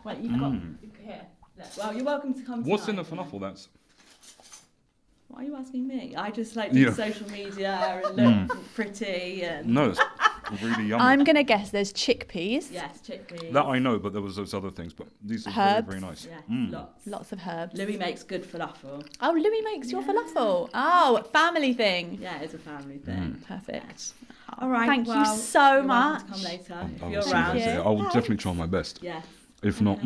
Wait, you've got... Here. Look. Well, you're welcome to come. What's in the tonight. falafel? That's Why are you asking me? I just like do Yeah. social media and look pretty and no, it's really yummy. I'm going to guess there's chickpeas. yes, chickpeas. That I know, but there was those other things. But these are Herbs. very, very nice. Yeah, lots. Lots of herbs. Louis makes good falafel. Oh, Louis makes your falafel. Oh, family thing. Yeah, it's a family thing. Perfect. All right. Thank you well, so you're welcome much. to come later I if will you're see around. you later. I will definitely try my best. Yes. If not,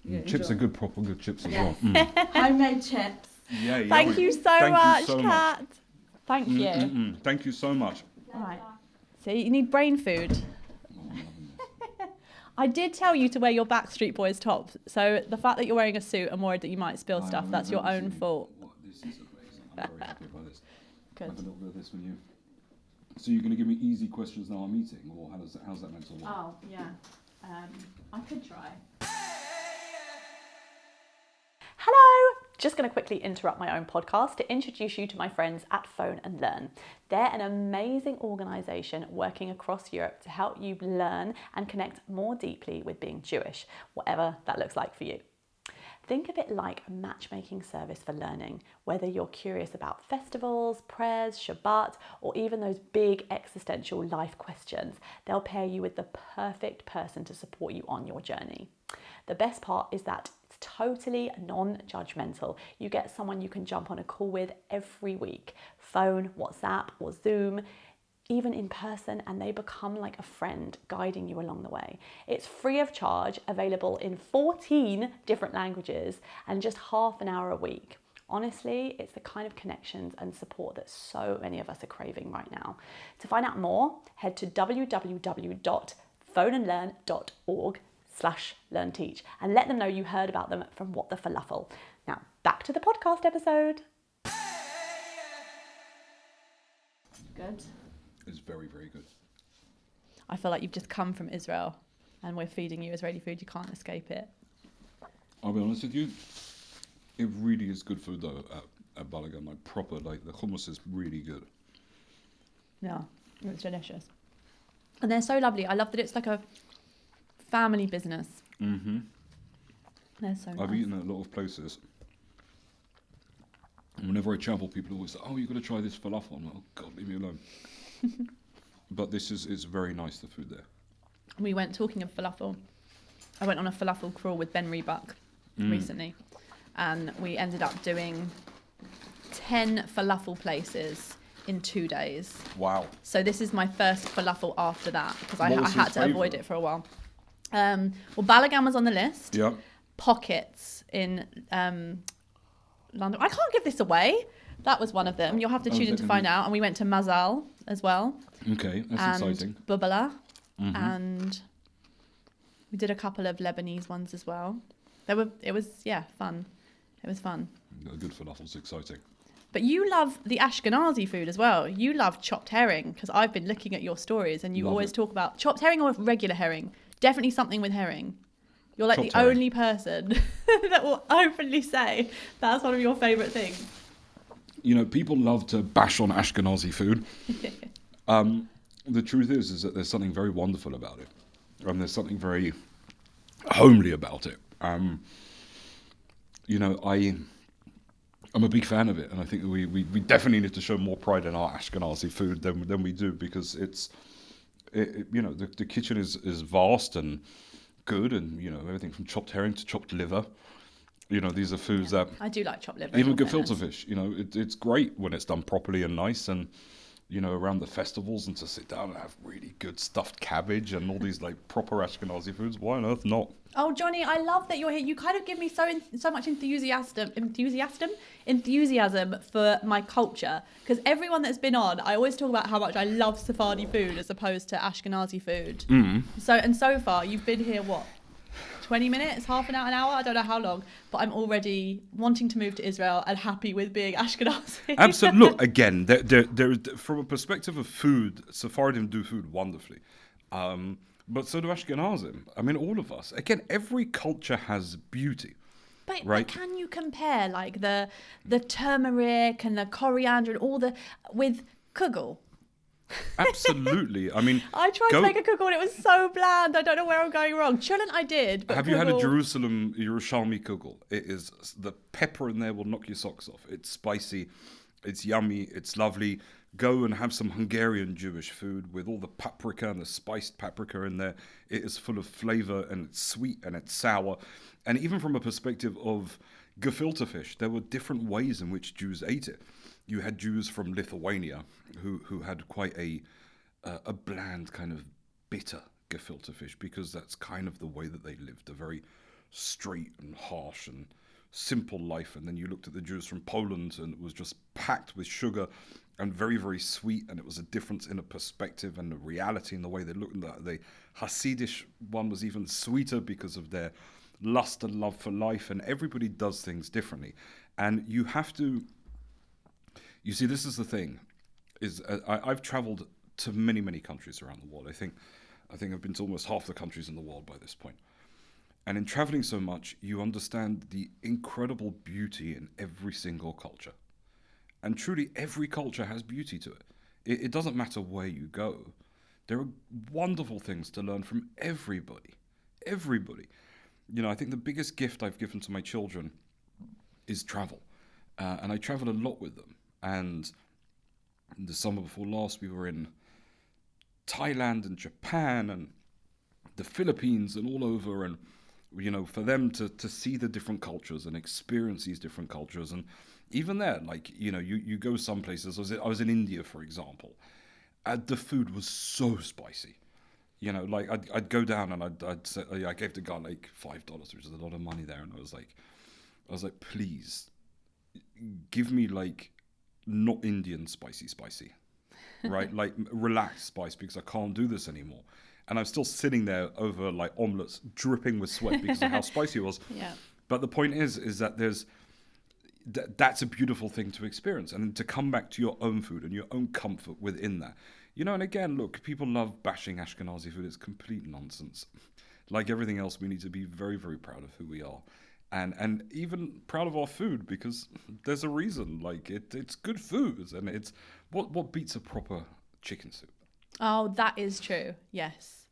Yeah, chips are enjoy. good, proper good chips as Yes. well. Homemade chips. Yeah, Thank yummy. you so Thank much, you so Kat. Thank you. Thank you so much. All right. So you need brain food. I did tell you to wear your Backstreet Boys tops. So the fact that you're wearing a suit, I'm worried that you might spill stuff. That's your own fault. This is amazing. I'm very happy about this. Good. Have a little bit of this with you. So you're going to give me easy questions now I'm eating, or how's that meant to work? Oh, yeah. I could try. Hello! Just going to quickly interrupt my own podcast to introduce you to my friends at Phone and Learn. They're an amazing organisation working across Europe to help you learn and connect more deeply with being Jewish, whatever that looks like for you. Think of it like a matchmaking service for learning, whether you're curious about festivals, prayers, Shabbat, or even those big existential life questions. They'll pair you with the perfect person to support you on your journey. The best part is that it's totally non-judgmental. You get someone you can jump on a call with every week, phone, WhatsApp, or Zoom, even in person, and they become like a friend guiding you along the way. It's free of charge, available in 14 different languages, and just half an hour a week. Honestly, it's the kind of connections and support that so many of us are craving right now. To find out more, head to www.phoneandlearn.org/learnteach and let them know you heard about them from What the Falafel. Now, back to the podcast episode. Good. It's very, very good. I feel like you've just come from Israel and we're feeding you Israeli food. You can't escape it. I'll be honest with you, it really is good food though at Balagan. Like proper, like the hummus is really good. Yeah, it's delicious. And they're so lovely. I love that it's like a family business. Mm-hmm. They're so nice. I've eaten at a lot of places. And whenever I travel, people always say, "Oh, you've got to try this falafel." I'm like, "Oh God, leave me alone." But it's very nice, the food there. We went, talking of falafel, I went on a falafel crawl with Ben Rebuck recently, and we ended up doing 10 falafel places in 2 days. Wow. So this is my first falafel after that, because I What was had his to avoid favourite? it for a while. Well, Balagan was on the list. Yeah. Pockets in London. I can't give this away. That was one of them. You'll have to Oh, tune is in it to gonna find be- out. And we went to Mazal as well. Okay, that's and exciting. Bubala. And we did a couple of Lebanese ones as well. It was fun. It was fun. Good falafel's exciting. But you love the Ashkenazi food as well. You love chopped herring, because I've been looking at your stories and you Love always it. talk about chopped herring or regular herring. Definitely something with herring. You're like Chopped the herring. only person that will openly say that's one of your favourite things. You know, people love to bash on Ashkenazi food. The truth is that there's something very wonderful about it. And there's something very homely about it. You know, I'm a big fan of it, and I think that we definitely need to show more pride in our Ashkenazi food than we do, because you know, the kitchen is vast and good, and you know, everything from chopped herring to chopped liver. You know, these are foods that I do like chopped liver. even in all gefilte fairness. fish. You know, it's great when it's done properly and nice, and you know, around the festivals, and to sit down and have really good stuffed cabbage and all these like proper Ashkenazi foods. Why on earth not? Oh, Johnny, I love that you're here. You kind of give me so much enthusiasm for my culture. Because everyone that's been on, I always talk about how much I love Sephardi food as opposed to Ashkenazi food. So far, you've been here, what, 20 minutes, half an hour, I don't know how long. But I'm already wanting to move to Israel and happy with being Ashkenazi. Absolutely. Look, again, there, from a perspective of food, Sephardim do food wonderfully. But so do Ashkenazim. I mean, all of us. Again, every culture has beauty. But Right. can you compare like the turmeric and the coriander and all with kugel? Absolutely. I mean, I tried to make a kugel and it was so bland. I don't know where I'm going wrong. Cholent I did, but have you had a kugel- Yerushalmi kugel? It is, the pepper in there will knock your socks off. It's spicy, it's yummy, it's lovely. Go and have some Hungarian Jewish food with all the paprika and the spiced paprika in there. It is full of flavor, and it's sweet and it's sour. And even from a perspective of gefilte fish, there were different ways in which Jews ate it. You had Jews from Lithuania who had quite a bland, kind of bitter gefilte fish, because that's kind of the way that they lived, a very straight and harsh and simple life. And then you looked at the Jews from Poland, and it was just packed with sugar and very, very sweet, and it was a difference in a perspective and the reality in the way they looked. The Hasidish one was even sweeter because of their lust and love for life, and everybody does things differently. And you have to, you see, this is the thing, is I've traveled to many, many countries around the world. I think I've been to almost half the countries in the world by this point. And in traveling so much, you understand the incredible beauty in every single culture. And truly, every culture has beauty to it. It doesn't matter where you go. There are wonderful things to learn from everybody. Everybody. You know, I think the biggest gift I've given to my children is travel. And I travel a lot with them. And the summer before last, we were in Thailand and Japan and the Philippines and all over. And, you know, for them to see the different cultures and experience these different cultures. And even there, like, you know, you go some places. I was in India, for example. The food was so spicy. You know, like I'd go down and I'd say, I gave the guy like $5, which is a lot of money there, and I was like, please, give me like not Indian spicy, right? Like relaxed spice, because I can't do this anymore. And I'm still sitting there over like omelets, dripping with sweat because of how spicy it was. Yeah. But the point is that that's a beautiful thing to experience, and then to come back to your own food and your own comfort within that. You know, and again, look, people love bashing Ashkenazi food. It's complete nonsense. Like everything else, we need to be very, very proud of who we are, and even proud of our food, because there's a reason. Like it's good food, and it's what beats a proper chicken soup. Oh, that is true. Yes.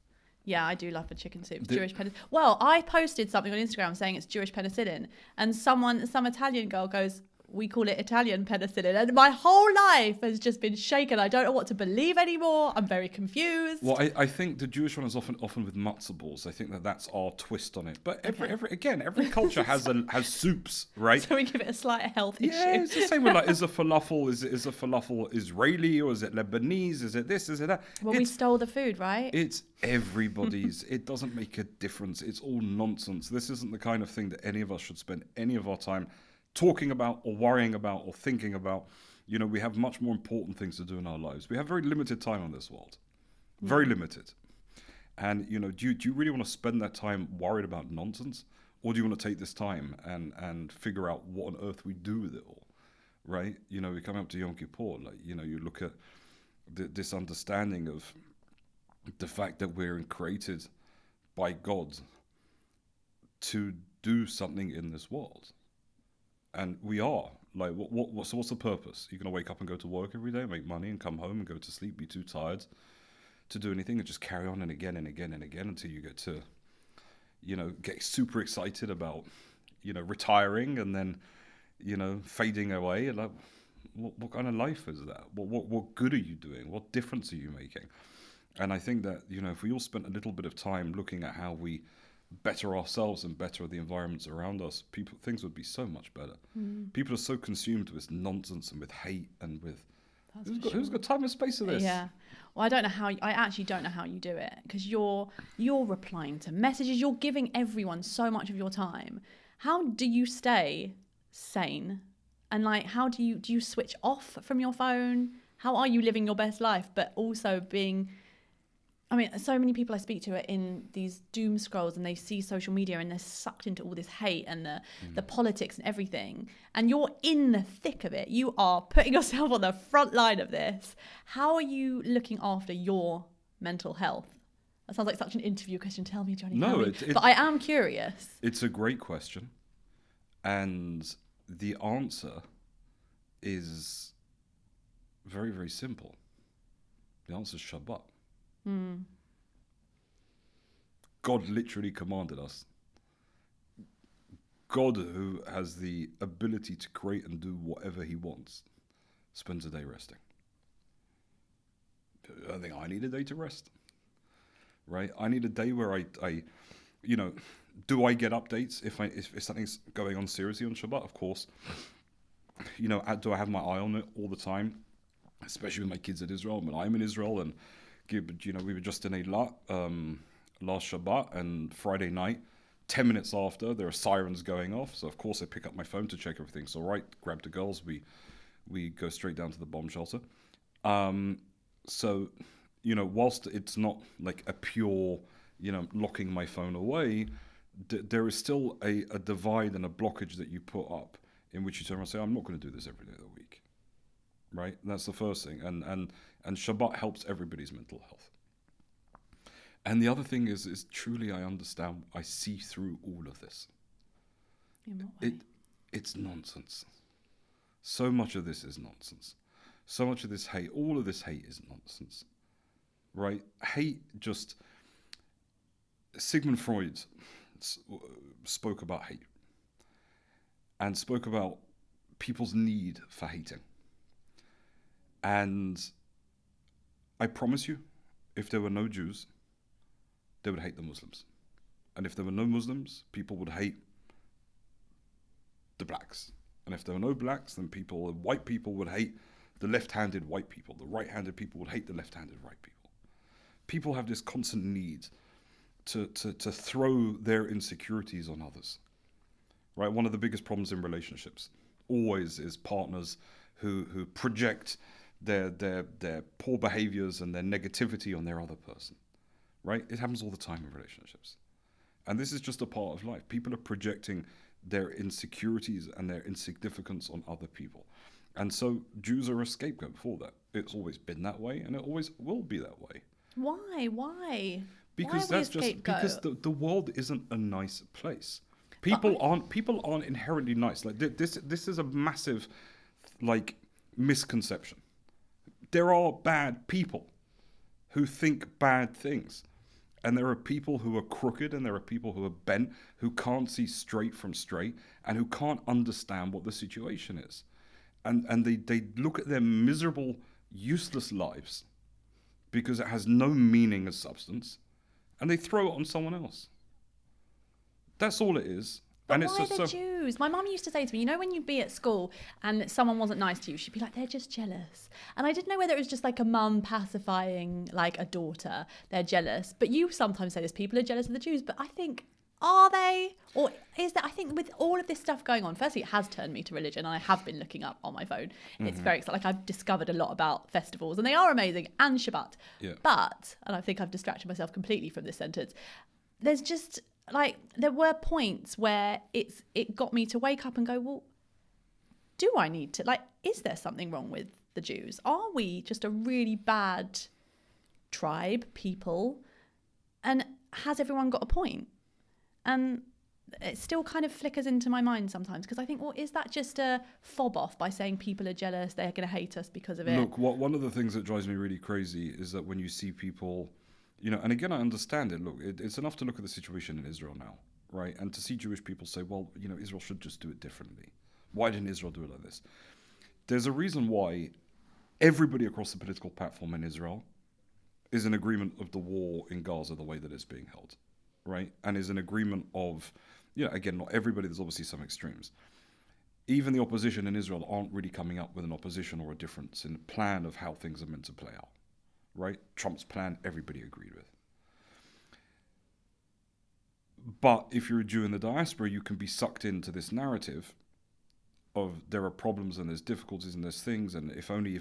Yeah, I do love a chicken soup. Jewish penicillin. Well, I posted something on Instagram saying it's Jewish penicillin, and some Italian girl goes, we call it Italian penicillin. And my whole life has just been shaken. I don't know what to believe anymore. I'm very confused. Well, I think the Jewish one is often with matzo balls. I think that's our twist on it. But every culture has soups, right? So we give it a slight health issue. Yeah, it's the same with like, is a falafel Israeli, or is it Lebanese? Is it this? Is it that? Well, we stole the food, right? It's everybody's. It doesn't make a difference. It's all nonsense. This isn't the kind of thing that any of us should spend any of our time talking about or worrying about or thinking about. You know, we have much more important things to do in our lives. We have very limited time on this world. Very limited. And, you know, do you really want to spend that time worried about nonsense? Or do you want to take this time and figure out what on earth we do with it all? Right? You know, we come up to Yom Kippur, like, you know, you look at this understanding of the fact that we're created by God to do something in this world. And we are. Like, so what's the purpose? You're going to wake up and go to work every day, make money, and come home and go to sleep, be too tired to do anything, and just carry on and again and again and again until you get to, you know, get super excited about, you know, retiring and then, you know, fading away. And like, what kind of life is that? What good are you doing? What difference are you making? And I think that, you know, if we all spent a little bit of time looking at how we better ourselves and better the environments around us, things would be so much better. People are so consumed with nonsense and with hate and with who's got time and space for this? Yeah. Well, I actually don't know how you do it, because you're replying to messages, you're giving everyone so much of your time. How do you stay sane? And like, how do you switch off from your phone? How are you living your best life, but also being, I mean, so many people I speak to are in these doom scrolls and they see social media and they're sucked into all this hate and the politics and everything. And you're in the thick of it. You are putting yourself on the front line of this. How are you looking after your mental health? That sounds like such an interview question. Tell me, Jonny. No, but I am curious. It's a great question. And the answer is very, very simple. The answer is Shabbat. God literally commanded us. God, who has the ability to create and do whatever he wants, spends a day resting. I think I need a day to rest, right? I need a day where I you know, do I get updates if something's going on seriously on Shabbat? Of course. You know, do I have my eye on it all the time? Especially with my kids in Israel, when I'm in Israel, and you know, we were just in Eilat last Shabbat, and Friday night, 10 minutes after, there are sirens going off. So of course I pick up my phone to check everything's all right. Grab the girls, we go straight down to the bomb shelter. So, you know, whilst it's not like a pure, you know, locking my phone away, there is still a divide and a blockage that you put up in which you turn around and say, I'm not going to do this every day of the week. Right? And that's the first thing. And Shabbat helps everybody's mental health. And the other thing is truly I understand, I see through all of this. In what way? It's nonsense. So much of this is nonsense. So much of this hate, all of this hate is nonsense. Right? Hate just... Sigmund Freud spoke about hate. And spoke about people's need for hating. And I promise you, if there were no Jews, they would hate the Muslims. And if there were no Muslims, people would hate the blacks. And if there were no blacks, then white people would hate the left-handed white people. The right-handed people would hate the left-handed right people. People have this constant need to throw their insecurities on others. Right? One of the biggest problems in relationships always is partners who project their poor behaviors and their negativity on their other person, right? It happens all the time in relationships. And this is just a part of life. People are projecting their insecurities and their insignificance on other people. And so Jews are a scapegoat for that. It's always been that way, and it always will be that way. Why? Because Why are we that's a just scapegoat? because the world isn't a nice place. People aren't inherently nice. Like this is a massive like misconception. There are bad people who think bad things. And there are people who are crooked, and there are people who are bent, who can't see straight from straight, and who can't understand what the situation is. And they look at their miserable, useless lives because it has no meaning as substance, and they throw it on someone else. That's all it is. But and it's why just the Jews? My mum used to say to me, you know, when you'd be at school and someone wasn't nice to you, she'd be like, they're just jealous. And I didn't know whether it was just like a mum pacifying like a daughter, they're jealous. But you sometimes say this, people are jealous of the Jews. But I think, are they? Or is that, I think with all of this stuff going on, firstly, it has turned me to religion. And I have been looking up on my phone. It's very exciting. Like I've discovered a lot about festivals and they are amazing, and Shabbat. Yeah. But, and I think I've distracted myself completely from this sentence, there's just, like, there were points where it got me to wake up and go, well, do I need to, like, is there something wrong with the Jews? Are we just a really bad tribe, people? And has everyone got a point? And it still kind of flickers into my mind sometimes because I think, well, is that just a fob off by saying people are jealous, they're going to hate us because of it? Look, one of the things that drives me really crazy is that when you see people, you know, and again, I understand it. Look, it's enough to look at the situation in Israel now, right? And to see Jewish people say, well, you know, Israel should just do it differently. Why didn't Israel do it like this? There's a reason why everybody across the political platform in Israel is in agreement of the war in Gaza the way that it's being held, right? And is in agreement of, you know, again, not everybody, there's obviously some extremes. Even the opposition in Israel aren't really coming up with an opposition or a difference in the plan of how things are meant to play out. Right? Trump's plan, everybody agreed with. But if you're a Jew in the diaspora, you can be sucked into this narrative of there are problems and there's difficulties and there's things and if only,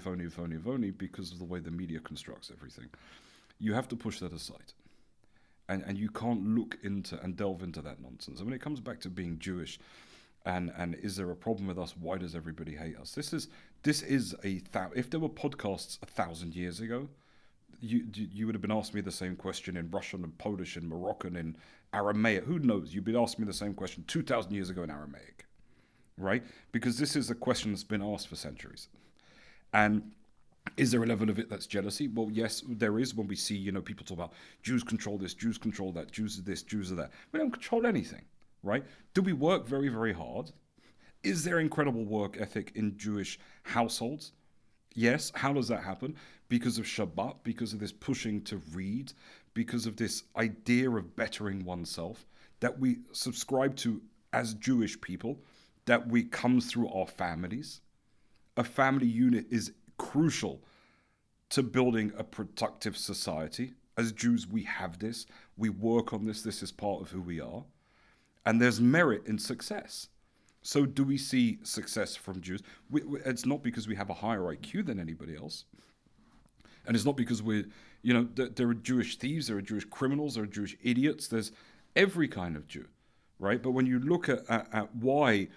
because of the way the media constructs everything. You have to push that aside. And you can't look into and delve into that nonsense. And when it comes back to being Jewish and is there a problem with us? Why does everybody hate us? This is if there were podcasts 1,000 years ago, you would have been asking me the same question in Russian and Polish and Moroccan and Aramaic. Who knows? You'd been asking me the same question 2,000 years ago in Aramaic, right? Because this is a question that's been asked for centuries. And is there a level of it that's jealousy? Well, yes, there is when we see, you know, people talk about Jews control this, Jews control that, Jews are this, Jews are that. We don't control anything, right? Do we work very, very hard? Is there incredible work ethic in Jewish households? Yes. How does that happen? Because of Shabbat, because of this pushing to read, because of this idea of bettering oneself that we subscribe to as Jewish people, that we comes through our families. A family unit is crucial to building a productive society. As Jews, we have this. We work on this. This is part of who we are. And there's merit in success. So do we see success from Jews? It's not because we have a higher IQ than anybody else. And it's not because we're, you know, there are Jewish thieves, there are Jewish criminals, there are Jewish idiots. There's every kind of Jew, right? But when you look at why,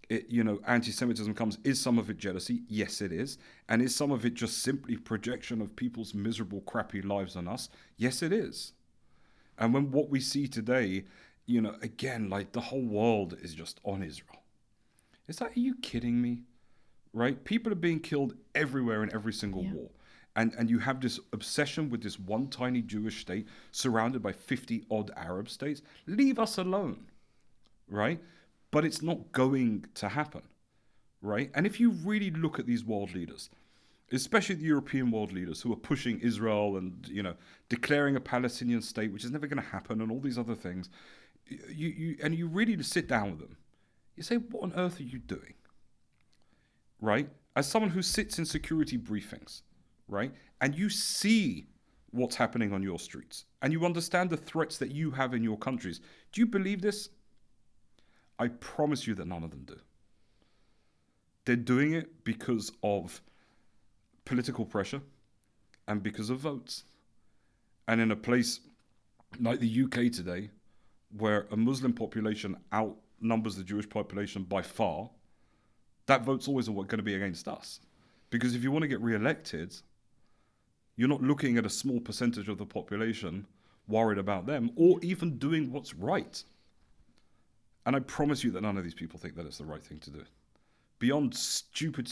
you know, anti-Semitism comes, is some of it jealousy? Yes, it is. And is some of it just simply projection of people's miserable, crappy lives on us? Yes, it is. And when what we see today, you know, again, like the whole world is just on Israel. It's like, are you kidding me? Right? People are being killed everywhere in every single war. And you have this obsession with this one tiny Jewish state surrounded by 50 odd Arab states. Leave us alone, right? But it's not going to happen, right? And if you really look at these world leaders, especially the European world leaders who are pushing Israel and, you know, declaring a Palestinian state, which is never going to happen, and all these other things, you really sit down with them. You say, what on earth are you doing, right? As someone who sits in security briefings, right? And you see what's happening on your streets and you understand the threats that you have in your countries. Do you believe this? I promise you that none of them do. They're doing it because of political pressure and because of votes. And in a place like the UK today, where a Muslim population outnumbers the Jewish population by far, that vote's always going to be against us. Because if you want to get re-elected, you're not looking at a small percentage of the population worried about them or even doing what's right. And I promise you that none of these people think that it's the right thing to do. Beyond stupid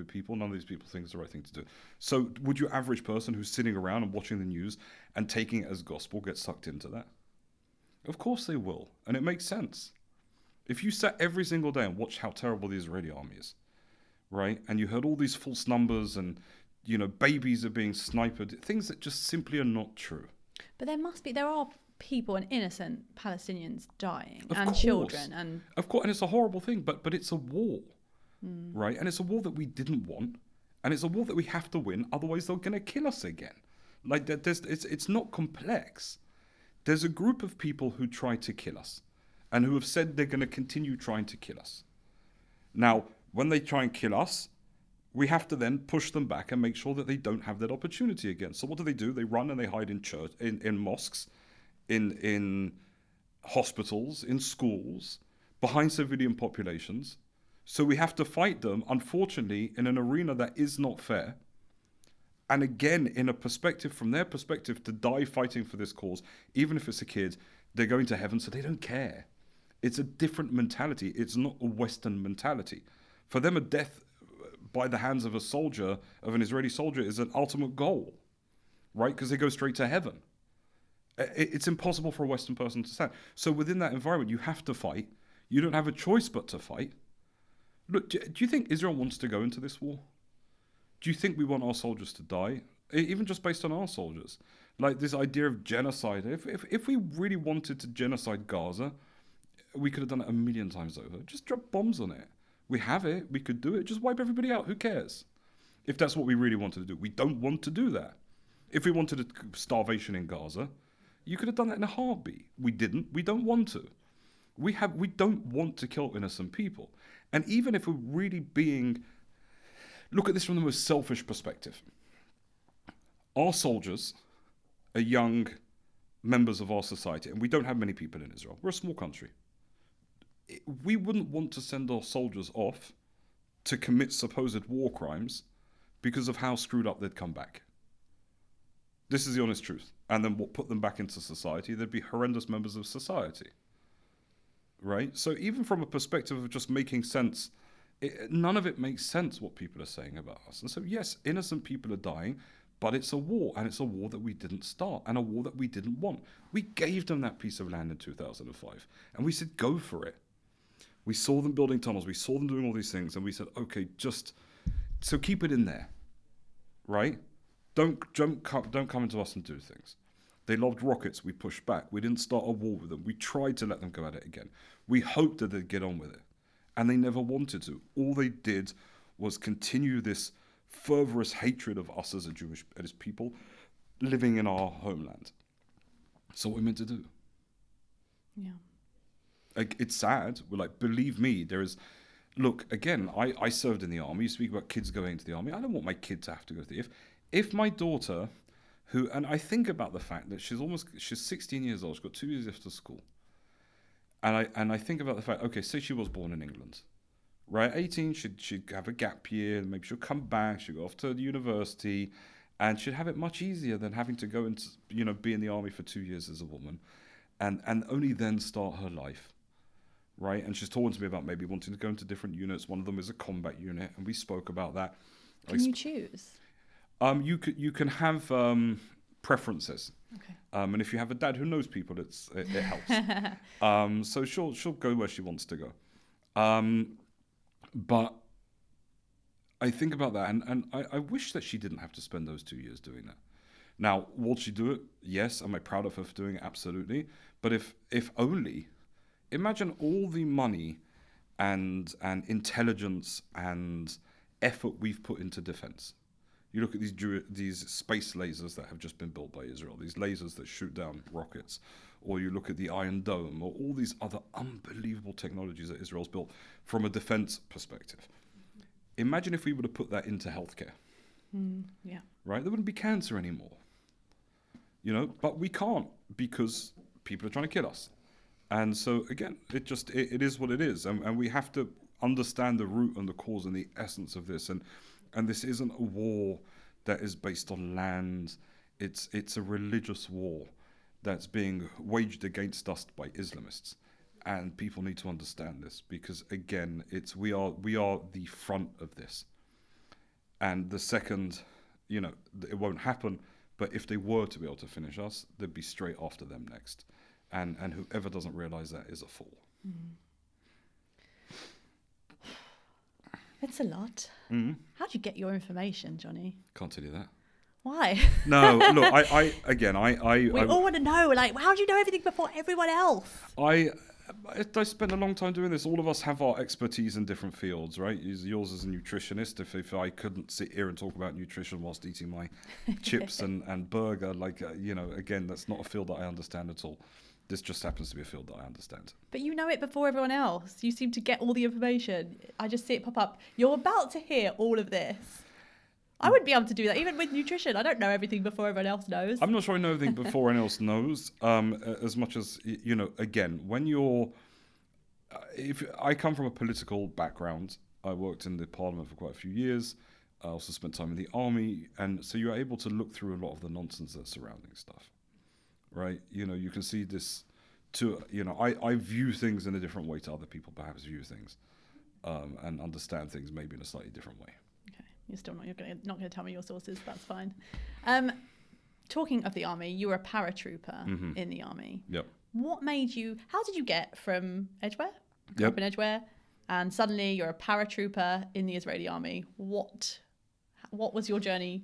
people, none of these people think it's the right thing to do. So would your average person who's sitting around and watching the news and taking it as gospel get sucked into that? Of course they will. And it makes sense. If you sat every single day and watched how terrible the Israeli army is, right? And you heard all these false numbers and, babies are being sniped, things that just simply are not true. But there are people and innocent Palestinians dying Of and course. children. And Of course, and it's a horrible thing, but it's a war, right? And it's a war that we didn't want, and it's a war that we have to win, otherwise they're going to kill us again. Like, it's not complex. There's a group of people who try to kill us, and who have said they're going to continue trying to kill us. Now, when they try and kill us, we have to then push them back and make sure that they don't have that opportunity again. So what do? They run and they hide in church, in mosques, in hospitals, in schools, behind civilian populations. So we have to fight them, unfortunately, in an arena that is not fair. And again, in a perspective, from their perspective, to die fighting for this cause, even if it's a kid, they're going to heaven, so they don't care. It's a different mentality. It's not a Western mentality. For them, a death by the hands of an Israeli soldier, is an ultimate goal, right? Because they go straight to heaven. It's impossible for a Western person to stand. So within that environment, you have to fight. You don't have a choice but to fight. Look, do you think Israel wants to go into this war? Do you think we want our soldiers to die? Even just based on our soldiers. Like this idea of genocide. If we really wanted to genocide Gaza, we could have done it a million times over. Just drop bombs on it. We have it. We could do it. Just wipe everybody out. Who cares? If that's what we really wanted to do. We don't want to do that. If we wanted starvation in Gaza, you could have done that in a heartbeat. We didn't. We don't want to. We don't want to kill innocent people. And even if we're really look at this from the most selfish perspective. Our soldiers are young members of our society, and we don't have many people in Israel. We're a small country. We wouldn't want to send our soldiers off to commit supposed war crimes because of how screwed up they'd come back. This is the honest truth. And then what put them back into society, they'd be horrendous members of society. Right? So even from a perspective of just making sense, none of it makes sense what people are saying about us. And so yes, innocent people are dying, but it's a war, and it's a war that we didn't start, and a war that we didn't want. We gave them that piece of land in 2005, and we said, go for it. We saw them building tunnels, we saw them doing all these things, and we said, okay, so keep it in there, right? Don't come into us and do things. They loved rockets, we pushed back. We didn't start a war with them. We tried to let them go at it again. We hoped that they'd get on with it, and they never wanted to. All they did was continue this fervorous hatred of us as people living in our homeland. So what we're meant to do? yeah. Like, it's sad. We're like, believe me, look, again, I served in the army. You speak about kids going to the army. I don't want my kid to have to go to the, if my daughter, and I think about the fact that she's 16 years old, she's got 2 years left of school. And I think about the fact, okay, say she was born in England, right? 18, she'd have a gap year, maybe she'll come back, she'll go off to the university, and she'd have it much easier than having to go and, be in the army for 2 years as a woman, and only then start her life. Right, and she's talking to me about maybe wanting to go into different units. One of them is a combat unit, and we spoke about that. Can you choose? You can have preferences. Okay. And if you have a dad who knows people, it helps. So she'll go where she wants to go. But I think about that, and I wish that she didn't have to spend those 2 years doing that. Now, will she do it? Yes. Am I proud of her for doing it? Absolutely. But if only. Imagine all the money and intelligence and effort we've put into defense. You look at these space lasers that have just been built by Israel, these lasers that shoot down rockets, or you look at the Iron Dome, or all these other unbelievable technologies that Israel's built from a defense perspective. Imagine if we would have put that into healthcare. Yeah. Right? There wouldn't be cancer anymore. But we can't because people are trying to kill us. And so, again, it is what it is. And we have to understand the root and the cause and the essence of this. And this isn't a war that is based on land. It's a religious war that's being waged against us by Islamists. And people need to understand this, because again, we are the front of this. And the second, it won't happen. But if they were to be able to finish us, they'd be straight after them next. And whoever doesn't realize that is a fool. It's a lot. How do you get your information, Jonny? Can't tell you that. Why? No, look, I we all want to know, like, how do you know everything before everyone else? I spent a long time doing this. All of us have our expertise in different fields, right? Yours as a nutritionist. If I couldn't sit here and talk about nutrition whilst eating my chips and burger, again, that's not a field that I understand at all. This just happens to be a field that I understand. But you know it before everyone else. You seem to get all the information. I just see it pop up. You're about to hear all of this. I wouldn't be able to do that, even with nutrition. I don't know everything before everyone else knows. I'm not sure I know everything before anyone else knows. As much as, again, when you're... if I come from a political background. I worked in the parliament for quite a few years. I also spent time in the army. And so you're able to look through a lot of the nonsense that's surrounding stuff. Right? You can see this too. I view things in a different way to other people perhaps view things, and understand things maybe in a slightly different way. Okay, you're not going to tell me your sources. That's fine. Talking of the army, you were a paratrooper in the army. Yep. What made you? How did you get from Edgware? Yep. Up in Edgware, and suddenly you're a paratrooper in the Israeli army. What was your journey?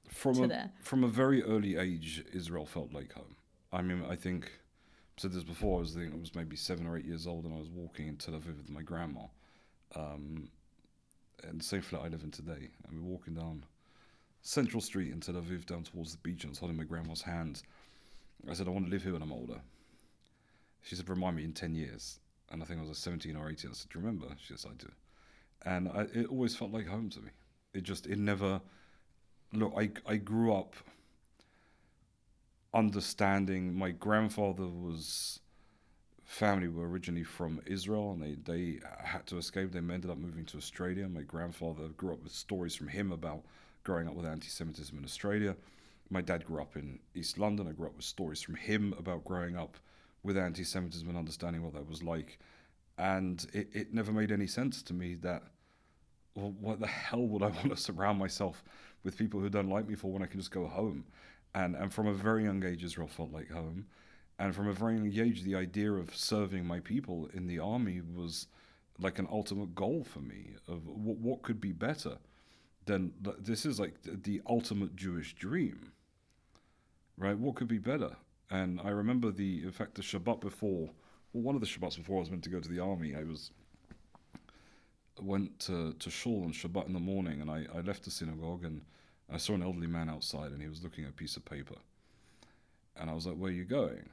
From a very early age, Israel felt like home. I mean, I think I've said this before. I was maybe 7 or 8 years old, and I was walking in Tel Aviv with my grandma, and the same flat I live in today. And we're walking down Central Street in Tel Aviv, down towards the beach, and I was holding my grandma's hand. I said, "I want to live here when I'm older." She said, "Remind me in 10 years." And I think I was 17 or 18. I said, "Do you remember?" She said, "I do." And it always felt like home to me. It never. Look, I grew up understanding my grandfather's family were originally from Israel, and they had to escape. They ended up moving to Australia. My grandfather grew up with stories from him about growing up with anti-Semitism in Australia. My dad grew up in East London. I grew up with stories from him about growing up with anti-Semitism and understanding what that was like. And it never made any sense to me that, well, what the hell would I want to surround myself with people who don't like me for when I can just go home? And from a very young age, Israel felt like home. And from a very young age, the idea of serving my people in the army was like an ultimate goal for me of what could be better than this is like the ultimate Jewish dream, right? What could be better? And I remember the Shabbat before, one of the Shabbats before I was meant to go to the army, I went to shul on Shabbat in the morning, and I left the synagogue, and I saw an elderly man outside, and he was looking at a piece of paper. And I was like, "Where are you going?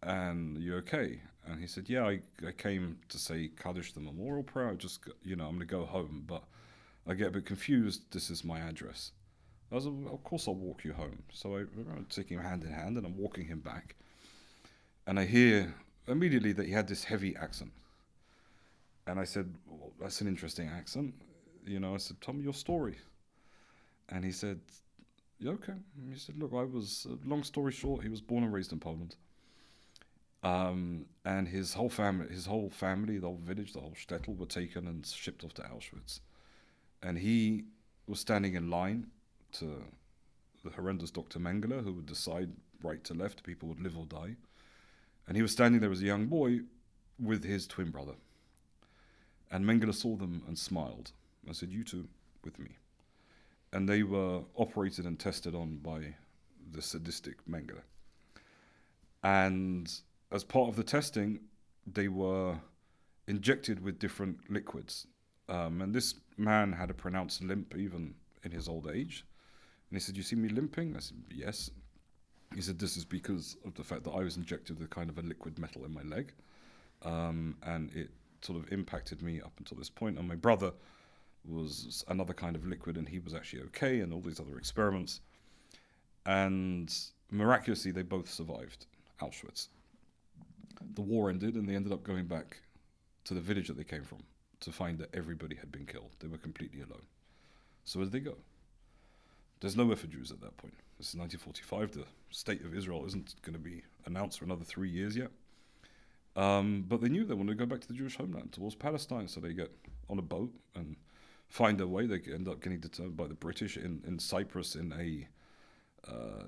And you okay?" And he said, "Yeah, I came to say Kaddish, the memorial prayer. I'm going to go home, but I get a bit confused. This is my address." I was like, "Of course I'll walk you home." So I remember taking him hand in hand, and I'm walking him back. And I hear immediately that he had this heavy accent. And I said, "Well, that's an interesting accent." I said, "Tell me your story." And he said, "Yeah, okay." And he said, "Look, long story short, he was born and raised in Poland. And his whole family, the whole village, the whole shtetl were taken and shipped off to Auschwitz. And he was standing in line to the horrendous Dr. Mengele, who would decide right to left, people would live or die. And he was standing there as a young boy with his twin brother. And Mengele saw them and smiled. I said, "You two with me." And they were operated and tested on by the sadistic Mengele. And as part of the testing, they were injected with different liquids. And this man had a pronounced limp even in his old age. And he said, "You see me limping?" I said, "Yes." He said, "This is because of the fact that I was injected with kind of a liquid metal in my leg. And it sort of impacted me up until this point. And my brother was another kind of liquid, and he was actually okay, and all these other experiments. And miraculously, they both survived Auschwitz. The war ended, and they ended up going back to the village that they came from to find that everybody had been killed. They were completely alone. So where did they go? There's nowhere for Jews at that point. This is 1945. The state of Israel isn't going to be announced for another 3 years yet. But they knew they wanted to go back to the Jewish homeland, towards Palestine. So they get on a boat and find their way. They end up getting determined by the British in Cyprus in a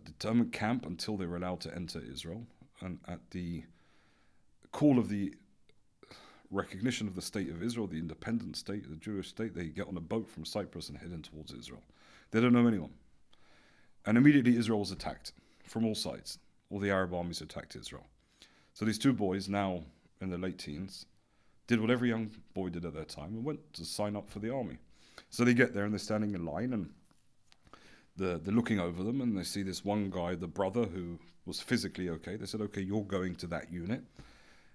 determined camp until they were allowed to enter Israel. And at the call of the recognition of the state of Israel, the independent state, the Jewish state, they get on a boat from Cyprus and head in towards Israel. They don't know anyone. And immediately Israel was attacked from all sides. All the Arab armies attacked Israel. So these two boys, now in their late teens, did what every young boy did at that time and went to sign up for the army. So they get there and they're standing in line and they're looking over them and they see this one guy, the brother, who was physically okay. They said, okay, you're going to that unit.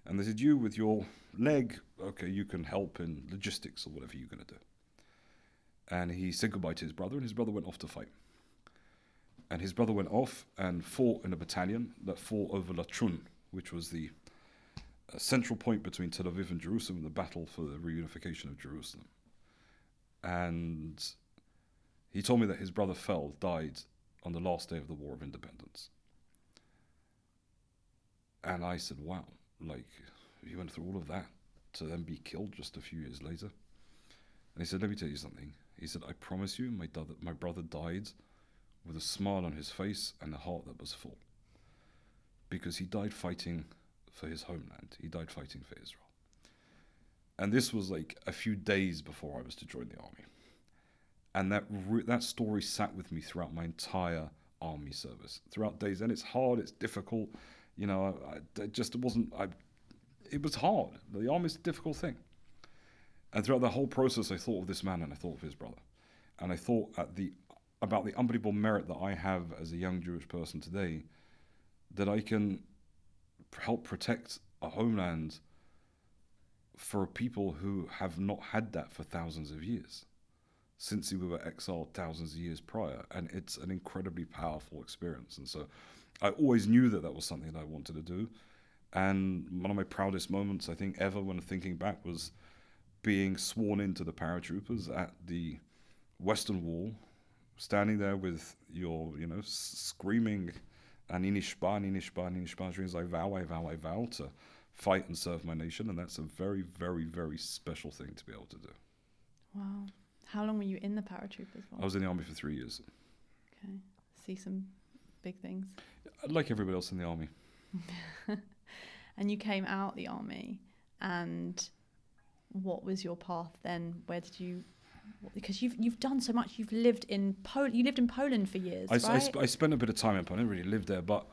And they said, you with your leg, okay, you can help in logistics or whatever you're going to do. And he said goodbye to his brother and his brother went off to fight. And his brother went off and fought in a battalion that fought over Lachun, which was the central point between Tel Aviv and Jerusalem in the battle for the reunification of Jerusalem. And he told me that his brother died on the last day of the War of Independence. And I said, wow, like, he went through all of that to then be killed just a few years later. And he said, let me tell you something. He said, I promise you, my brother died with a smile on his face and a heart that was full. Because he died fighting for his homeland. He died fighting for Israel. And this was like a few days before I was to join the army. And that story sat with me throughout my entire army service, throughout days. And it's hard, it's difficult. You know, it was hard. The army is a difficult thing. And throughout the whole process, I thought of this man and I thought of his brother. And I thought about the unbelievable merit that I have as a young Jewish person today, that I can help protect a homeland for people who have not had that for thousands of years, since we were exiled thousands of years prior. And it's an incredibly powerful experience. And so I always knew that was something that I wanted to do. And one of my proudest moments, I think, ever when thinking back was being sworn into the paratroopers at the Western Wall, standing there with your, screaming, Ani nishba, ani nishba, ani nishba, which means I vow, I vow, I vow to fight and serve my nation. And that's a very, very, very special thing to be able to do. Wow. How long were you in the paratroopers for? I was in the army for 3 years. Okay. See some big things. Like everybody else in the army. And you came out the army, and what was your path then? Where did you... Because you've done so much. You've lived in Poland. You lived in Poland for years, right? I spent a bit of time in Poland. I didn't really live there, but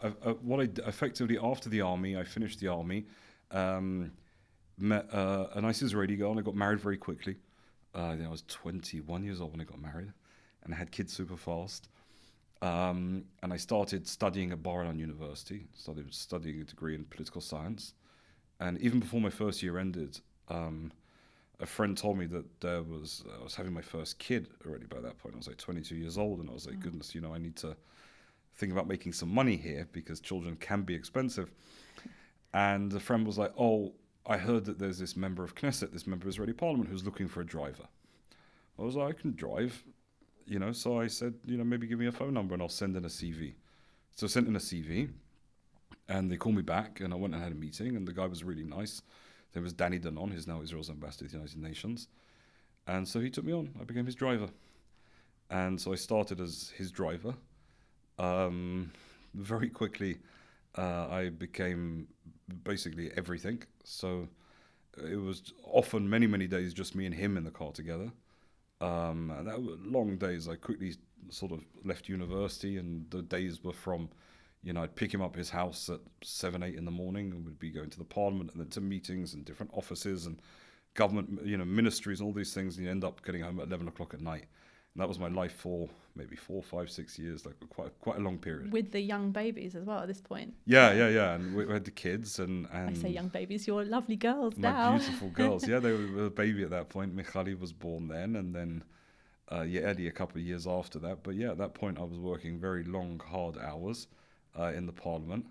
what I effectively after the army, I finished the army, met a nice Israeli girl, and I got married very quickly. I was 21 years old when I got married, and I had kids super fast. And I started studying at Bar-Ilan University. Started studying a degree in political science, and even before my first year ended, a friend told me that I was having my first kid already by that point. I was like 22 years old, and I was like, goodness, I need to think about making some money here because children can be expensive. And a friend was like, oh, I heard that there's this member of Knesset, this member of Israeli Parliament, who's looking for a driver. I was like, I can drive, so I said, maybe give me a phone number and I'll send in a CV. So I sent in a CV, and they called me back, and I went and had a meeting, and the guy was really nice. There was Danny Danon, who's now Israel's ambassador to the United Nations. And so he took me on. I became his driver. And so I started as his driver. Very quickly, I became basically everything. So it was often many, many days just me and him in the car together. And that were long days. I quickly sort of left university, and the days were from... I'd pick him up at his house at 7, 8 in the morning, and we'd be going to the parliament and then to meetings and different offices and government, ministries and all these things. And you end up getting home at 11 o'clock at night. And that was my life for maybe 4, 5, 6 years, like quite a long period. With the young babies as well at this point. Yeah. And we had the kids and I say young babies, you're lovely girls my now. My beautiful girls. Yeah, they were a baby at that point. Michali was born then, and then Eddie a couple of years after that. But yeah, at that point I was working very long, hard hours in the parliament,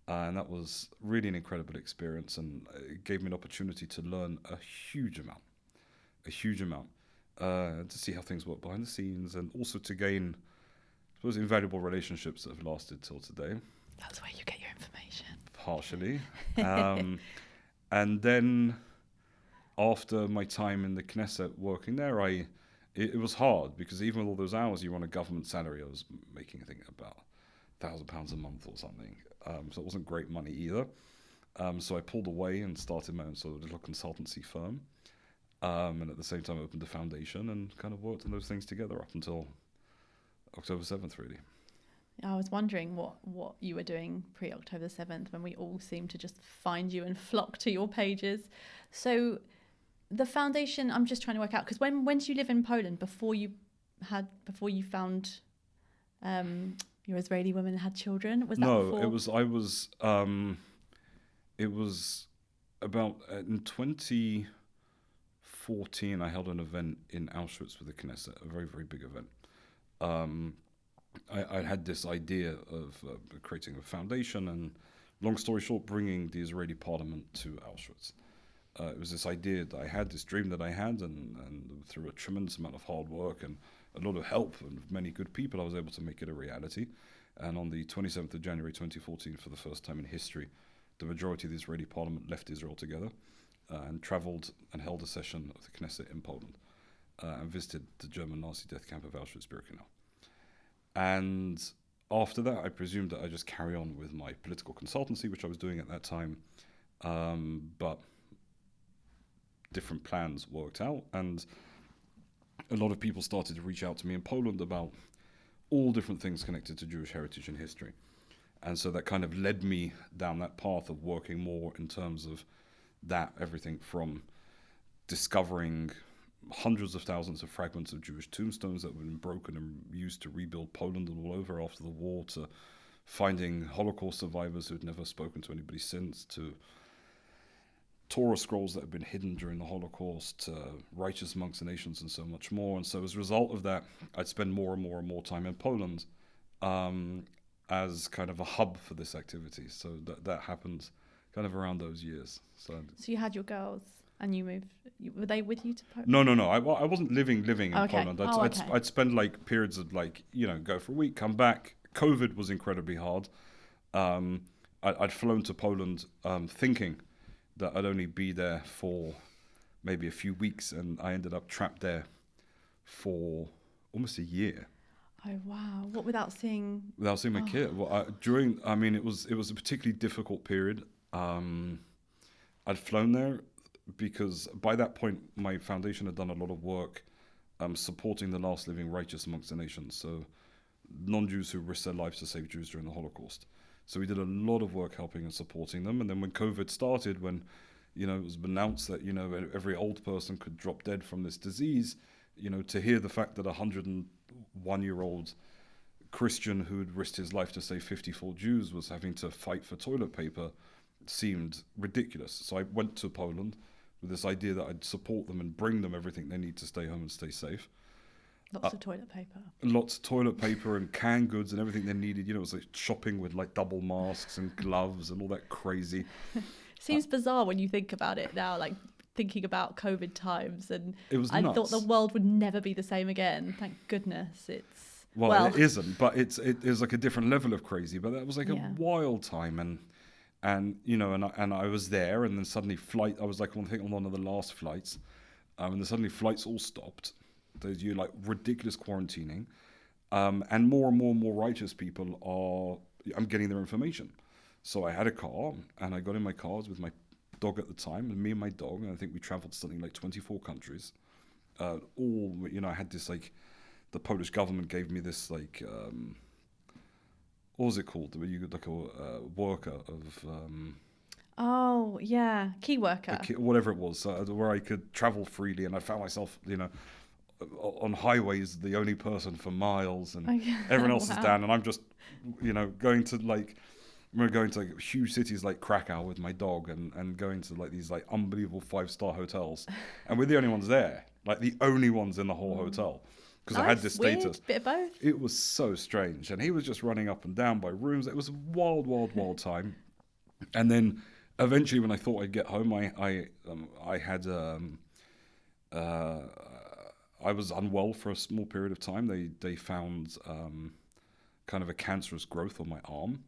and that was really an incredible experience, and it gave me an opportunity to learn a huge amount, to see how things work behind the scenes, and also to gain, I suppose, invaluable relationships that have lasted till today. That's where you get your information. Partially. And then after my time in the Knesset working there, it was hard because even with all those hours, you're on a government salary. I was making, I think, about £1,000 a month or something. So it wasn't great money either. So I pulled away and started my own sort of little consultancy firm. And at the same time, opened a foundation and kind of worked on those things together up until October 7th, really. I was wondering what you were doing pre-October 7th when we all seemed to just find you and flock to your pages. So the foundation, I'm just trying to work out, because when did you live in Poland before you found your Israeli woman and had children? Was that before? No, it was about in 2014 I held an event in Auschwitz with the Knesset, a very, very big event. I had this idea of creating a foundation and, long story short, bringing the Israeli parliament to Auschwitz. It was this idea that I had, this dream that I had, and through a tremendous amount of hard work and a lot of help and many good people, I was able to make it a reality. And on the 27th of January 2014, for the first time in history, the majority of the Israeli parliament left Israel together and travelled and held a session of the Knesset in Poland and visited the German Nazi death camp of Auschwitz-Birkenau. And after that, I presumed that I just carry on with my political consultancy, which I was doing at that time. But different plans worked out, and a lot of people started to reach out to me in Poland about all different things connected to Jewish heritage and history. And so that kind of led me down that path of working more in terms of that, everything from discovering hundreds of thousands of fragments of Jewish tombstones that had been broken and used to rebuild Poland and all over after the war, to finding Holocaust survivors who had never spoken to anybody since, to Torah scrolls that had been hidden during the Holocaust, to righteous monks and nations, and so much more. And so as a result of that, I'd spend more and more and more time in Poland as kind of a hub for this activity. So that happened kind of around those years. So you had your girls and you moved. Were they with you to Poland? No. I wasn't living in Poland. I'd spend like periods of go for a week, come back. COVID was incredibly hard. I'd flown to Poland thinking that I'd only be there for maybe a few weeks, and I ended up trapped there for almost a year. Oh wow! What, without seeing my kid? Well, it was a particularly difficult period. I'd flown there because by that point my foundation had done a lot of work supporting the last living righteous amongst the nations, so non-Jews who risked their lives to save Jews during the Holocaust. So we did a lot of work helping and supporting them. And then when COVID started, when it was announced that every old person could drop dead from this disease, to hear the fact that a 101-year-old Christian who had risked his life to save 54 Jews was having to fight for toilet paper seemed ridiculous. So I went to Poland with this idea that I'd support them and bring them everything they need to stay home and stay safe. Lots of toilet paper. Lots of toilet paper and canned goods and everything they needed. It was like shopping with like double masks and gloves and all that crazy. Seems bizarre when you think about it now, like thinking about COVID times, and it was I nuts. thought the world would never be the same again. Thank goodness it's... Well, it isn't, but it is like a different level of crazy. But that was like a wild time, and I was there, and then suddenly I was like on one of the last flights, and then suddenly flights all stopped. There's ridiculous quarantining, and more righteous people I'm getting their information. So I had a car, and I got in my cars with my dog at the time, and me and my dog, and I think we traveled to something like 24 countries. I had this the Polish government gave me this what was it called? Where you got a worker of key worker, whatever it was, where I could travel freely, and I found myself on highways the only person for miles, and everyone else is down, and I'm just going to we're going to huge cities like Krakow with my dog, and going to these unbelievable 5-star hotels, and we're the only ones there, the only ones in the whole hotel, because I had this status. Bit of both. It was so strange, and he was just running up and down by rooms. It was a wild time. And then eventually, when I thought I'd get home, I was unwell for a small period of time. They found kind of a cancerous growth on my arm,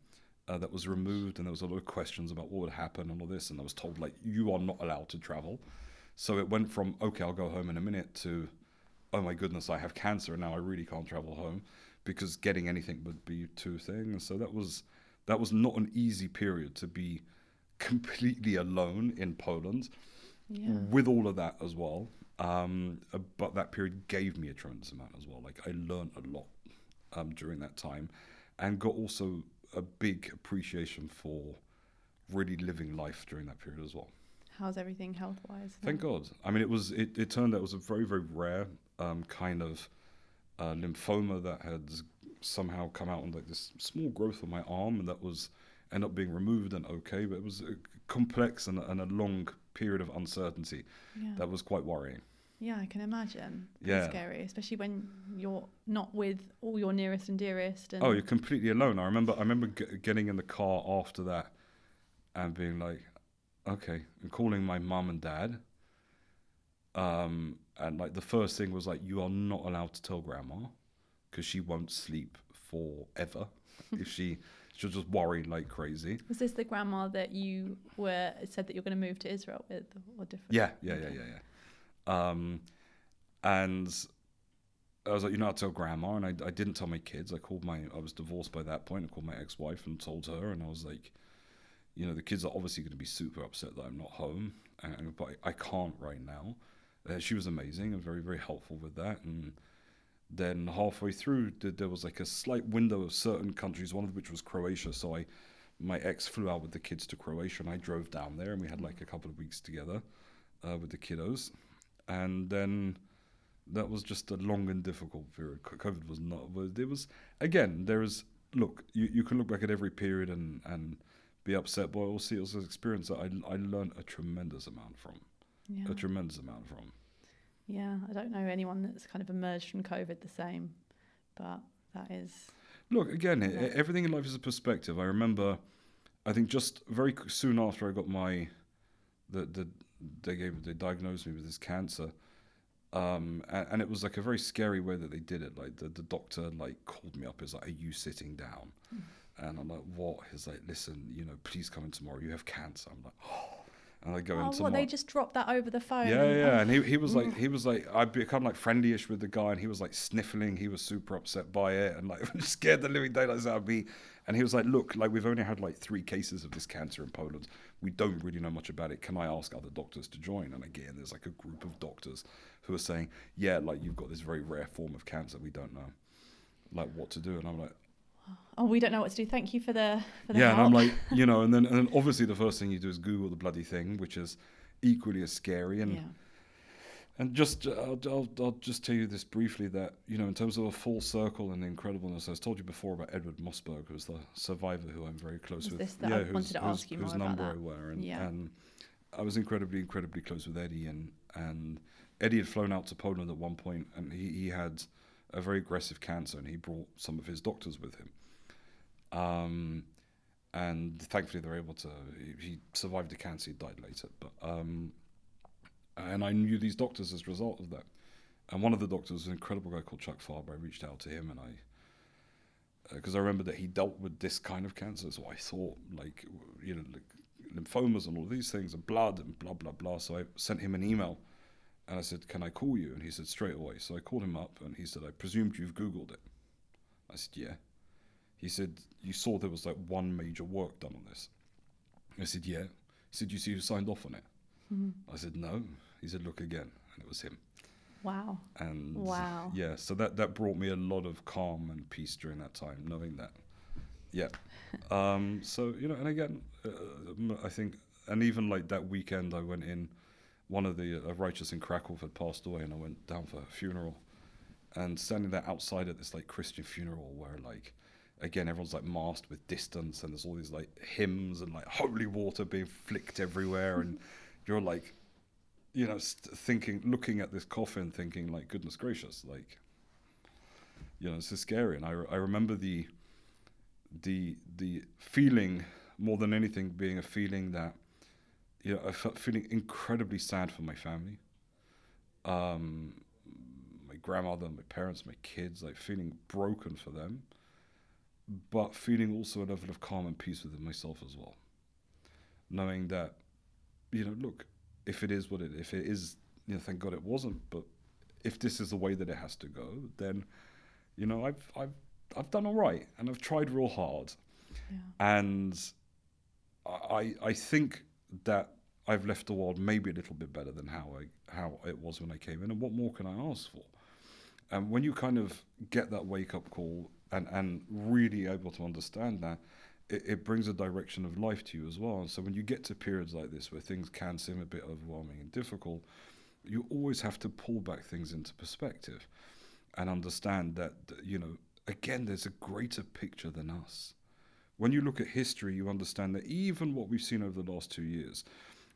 that was removed, and there was a lot of questions about what would happen and all this, and I was told, like, you are not allowed to travel. So it went from, okay, I'll go home in a minute, to, oh my goodness, I have cancer and now I really can't travel home, because getting anything would be too thing. And so that was not an easy period to be completely alone in Poland with all of that as well. But that period gave me a tremendous amount as well. Like, I learned a lot during that time, and got also a big appreciation for really living life during that period as well. How's everything health-wise? Thank God. I mean, it turned out it was a very, very rare kind of lymphoma that had somehow come out on like this small growth on my arm, and that was ended up being removed and okay, but it was a complex and a long period of uncertainty that was quite worrying. Yeah, I can imagine. Yeah. Scary, especially when you're not with all your nearest and dearest. And you're completely alone. I remember getting in the car after that and being like, okay, and calling my mum and dad. And like the first thing was like, you are not allowed to tell grandma, because she won't sleep forever if she'll just worry like crazy. Was this the grandma that you said that you're going to move to Israel with, or different? Yeah. And I was like, you know, I'll tell grandma, and I didn't tell my kids. I was divorced by that point. I called my ex-wife and told her, and I was like, you know, the kids are obviously going to be super upset that I'm not home, but I can't right now. She was amazing and very, very helpful with that. And then halfway through, there was like a slight window of certain countries, one of which was Croatia. So my ex flew out with the kids to Croatia, and I drove down there, and we had like a couple of weeks together with the kiddos. And then that was just a long and difficult period. COVID was not, but it was, again, look, you can look back at every period and be upset, but also it was an experience that I learned a tremendous amount from. Yeah. A tremendous amount from. Yeah, I don't know anyone that's kind of emerged from COVID the same, but that is... Look, again, everything in life is a perspective. I remember, I think just very soon after I got they diagnosed me with this cancer, and it was like a very scary way that they did it. Like the doctor like called me up, is like, are you sitting down? And I'm like, what? He's like, listen, you know, please come in tomorrow. You have cancer. I'm like, oh. And I go in tomorrow. They just dropped that over the phone? Yeah. And he was like, I'd become like friendly-ish with the guy, and he was like sniffling. He was super upset by it, and like scared the living daylights out of me. And he was like, look, like we've only had like 3 cases of this cancer in Poland. We don't really know much about it. Can I ask other doctors to join? And again, there's like a group of doctors who are saying, yeah, like you've got this very rare form of cancer. We don't know like what to do. And I'm like, oh, we don't know what to do. Thank you for the help. And I'm like, you know, and then obviously the first thing you do is Google the bloody thing, which is equally as scary. And just I'll just tell you this briefly, that, you know, in terms of a full circle and the incredibleness, I told you before about Edward Mossberg, who's the survivor who I'm very close with. This that I wanted to ask you more whose about number that. I wear, and I was incredibly close with Eddie, and Eddie had flown out to Poland at one point, and he had a very aggressive cancer, and he brought some of his doctors with him. And thankfully they were able to, he survived the cancer, he died later. But, and I knew these doctors as a result of that. And one of the doctors was an incredible guy called Chuck Farber. I reached out to him, and because I remember that he dealt with this kind of cancer, so I thought, like, you know, like lymphomas and all these things, and blood and blah, blah, blah. So I sent him an email, and I said, can I call you? And he said, straight away. So I called him up, and he said, I presumed you've Googled it. I said, yeah. He said, you saw there was like one major work done on this. I said, yeah. He said, you see who signed off on it? Mm-hmm. I said, no. He said, look again. And it was him. Wow. And wow. Yeah, so that brought me a lot of calm and peace during that time, knowing that. Yeah. So, you know, and again, I think, and even like that weekend I went in, one of the righteous in Krakow had passed away, and I went down for a funeral, and standing there outside at this like Christian funeral where like, again, everyone's like masked with distance, and there's all these like hymns and like holy water being flicked everywhere, and you're like, you know, looking at this coffin, thinking like, goodness gracious, like, you know, this is scary. And I remember the feeling more than anything being a feeling that, you know, I felt feeling incredibly sad for my family, my grandmother, my parents, my kids, like feeling broken for them. but feeling also a level of calm and peace within myself as well. Knowing that, look, if it is, thank God it wasn't, but if this is the way that it has to go, then, I've done all right, and I've tried real hard. Yeah. And I think that I've left the world maybe a little bit better than how it was when I came in, and what more can I ask for? And when you kind of get that wake-up call and really able to understand that, it brings a direction of life to you as well. And so when you get to periods like this where things can seem a bit overwhelming and difficult, you always have to pull back things into perspective and understand that, again, there's a greater picture than us. When you look at history, you understand that even what we've seen over the last 2 years,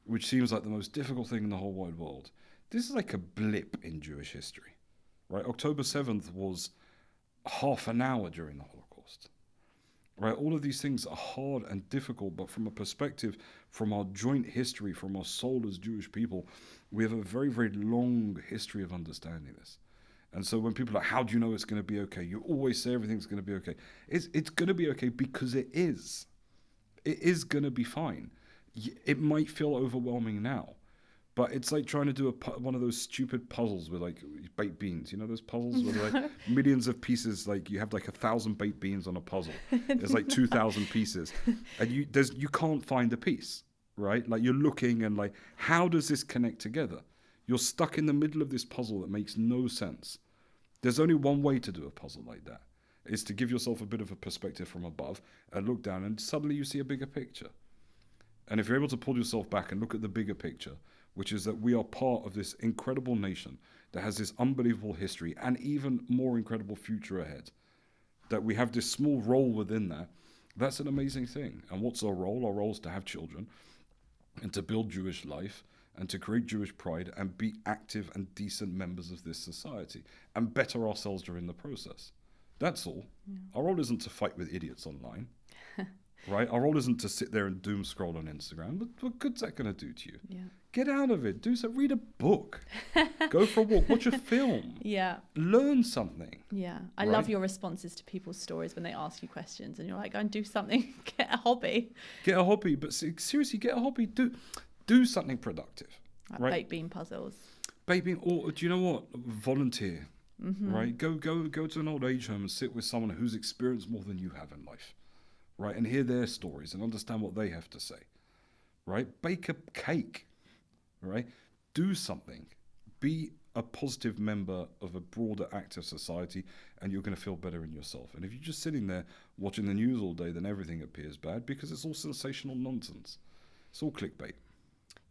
which seems like the most difficult thing in the whole wide world, this is like a blip in Jewish history, right? October 7th was half an hour during the Holocaust, right? All of these things are hard and difficult, but from a perspective, from our joint history, from our soul as Jewish people, we have a very, very long history of understanding this. And so when people are like, how do you know it's going to be okay? You always say everything's going to be okay. It's going to be okay because it is. It is going to be fine. It might feel overwhelming now, but it's like trying to do one of those stupid puzzles with like baked beans. You know those puzzles with like millions of pieces, like you have like 1,000 baked beans on a puzzle. There's like 2,000 pieces, and you can't find a piece, right? Like you're looking and like, how does this connect together? You're stuck in the middle of this puzzle that makes no sense. There's only one way to do a puzzle like that. It's to give yourself a bit of a perspective from above and look down, and suddenly you see a bigger picture. And if you're able to pull yourself back and look at the bigger picture, which is that we are part of this incredible nation that has this unbelievable history and even more incredible future ahead, that we have this small role within that, that's an amazing thing. And what's our role? Our role is to have children and to build Jewish life and to create Jewish pride and be active and decent members of this society and better ourselves during the process. That's all. Yeah. Our role isn't to fight with idiots online, right? Our role isn't to sit there and doom scroll on Instagram. What good's that going to do to you? Yeah. Get out of it. Read a book. Go for a walk. Watch a film. Yeah. Learn something. Yeah. I love your responses to people's stories when they ask you questions and you're like, go and do something. Get a hobby. Get a hobby. But seriously, get a hobby. Do something productive. Like right? baked bean puzzles. Baked bean, or do you know what? Volunteer. Mm-hmm. Right? Go to an old age home and sit with someone who's experienced more than you have in life. Right? And hear their stories and understand what they have to say. Right? Bake a cake. Right? Do something. Be a positive member of a broader active society, and you're going to feel better in yourself. And if you're just sitting there watching the news all day, then everything appears bad because it's all sensational nonsense. It's all clickbait.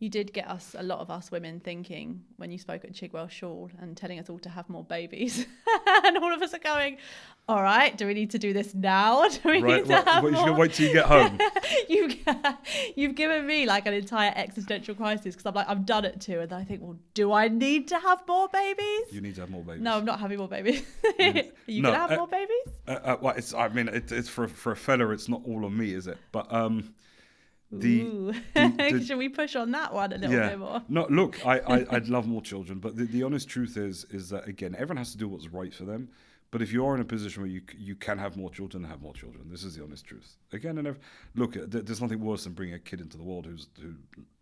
You did get a lot of us women thinking when you spoke at Chigwell Shawl and telling us all to have more babies. And all of us are going, all right, do we need to do this now? Or do we need to have more? You're going to wait till you get home. You've given me like an entire existential crisis because I'm like, I've done it too. And I think, well, do I need to have more babies? You need to have more babies. No, I'm not having more babies. Are you going to have more babies? Well, it's for a fella, it's not all on me, is it? But... should we push on that one a little bit more? No, look, I'd love more children, but the honest truth is that, again, everyone has to do what's right for them. But if you are in a position where you can have more children, have more children. This is the honest truth. Again, and look, there's nothing worse than bringing a kid into the world who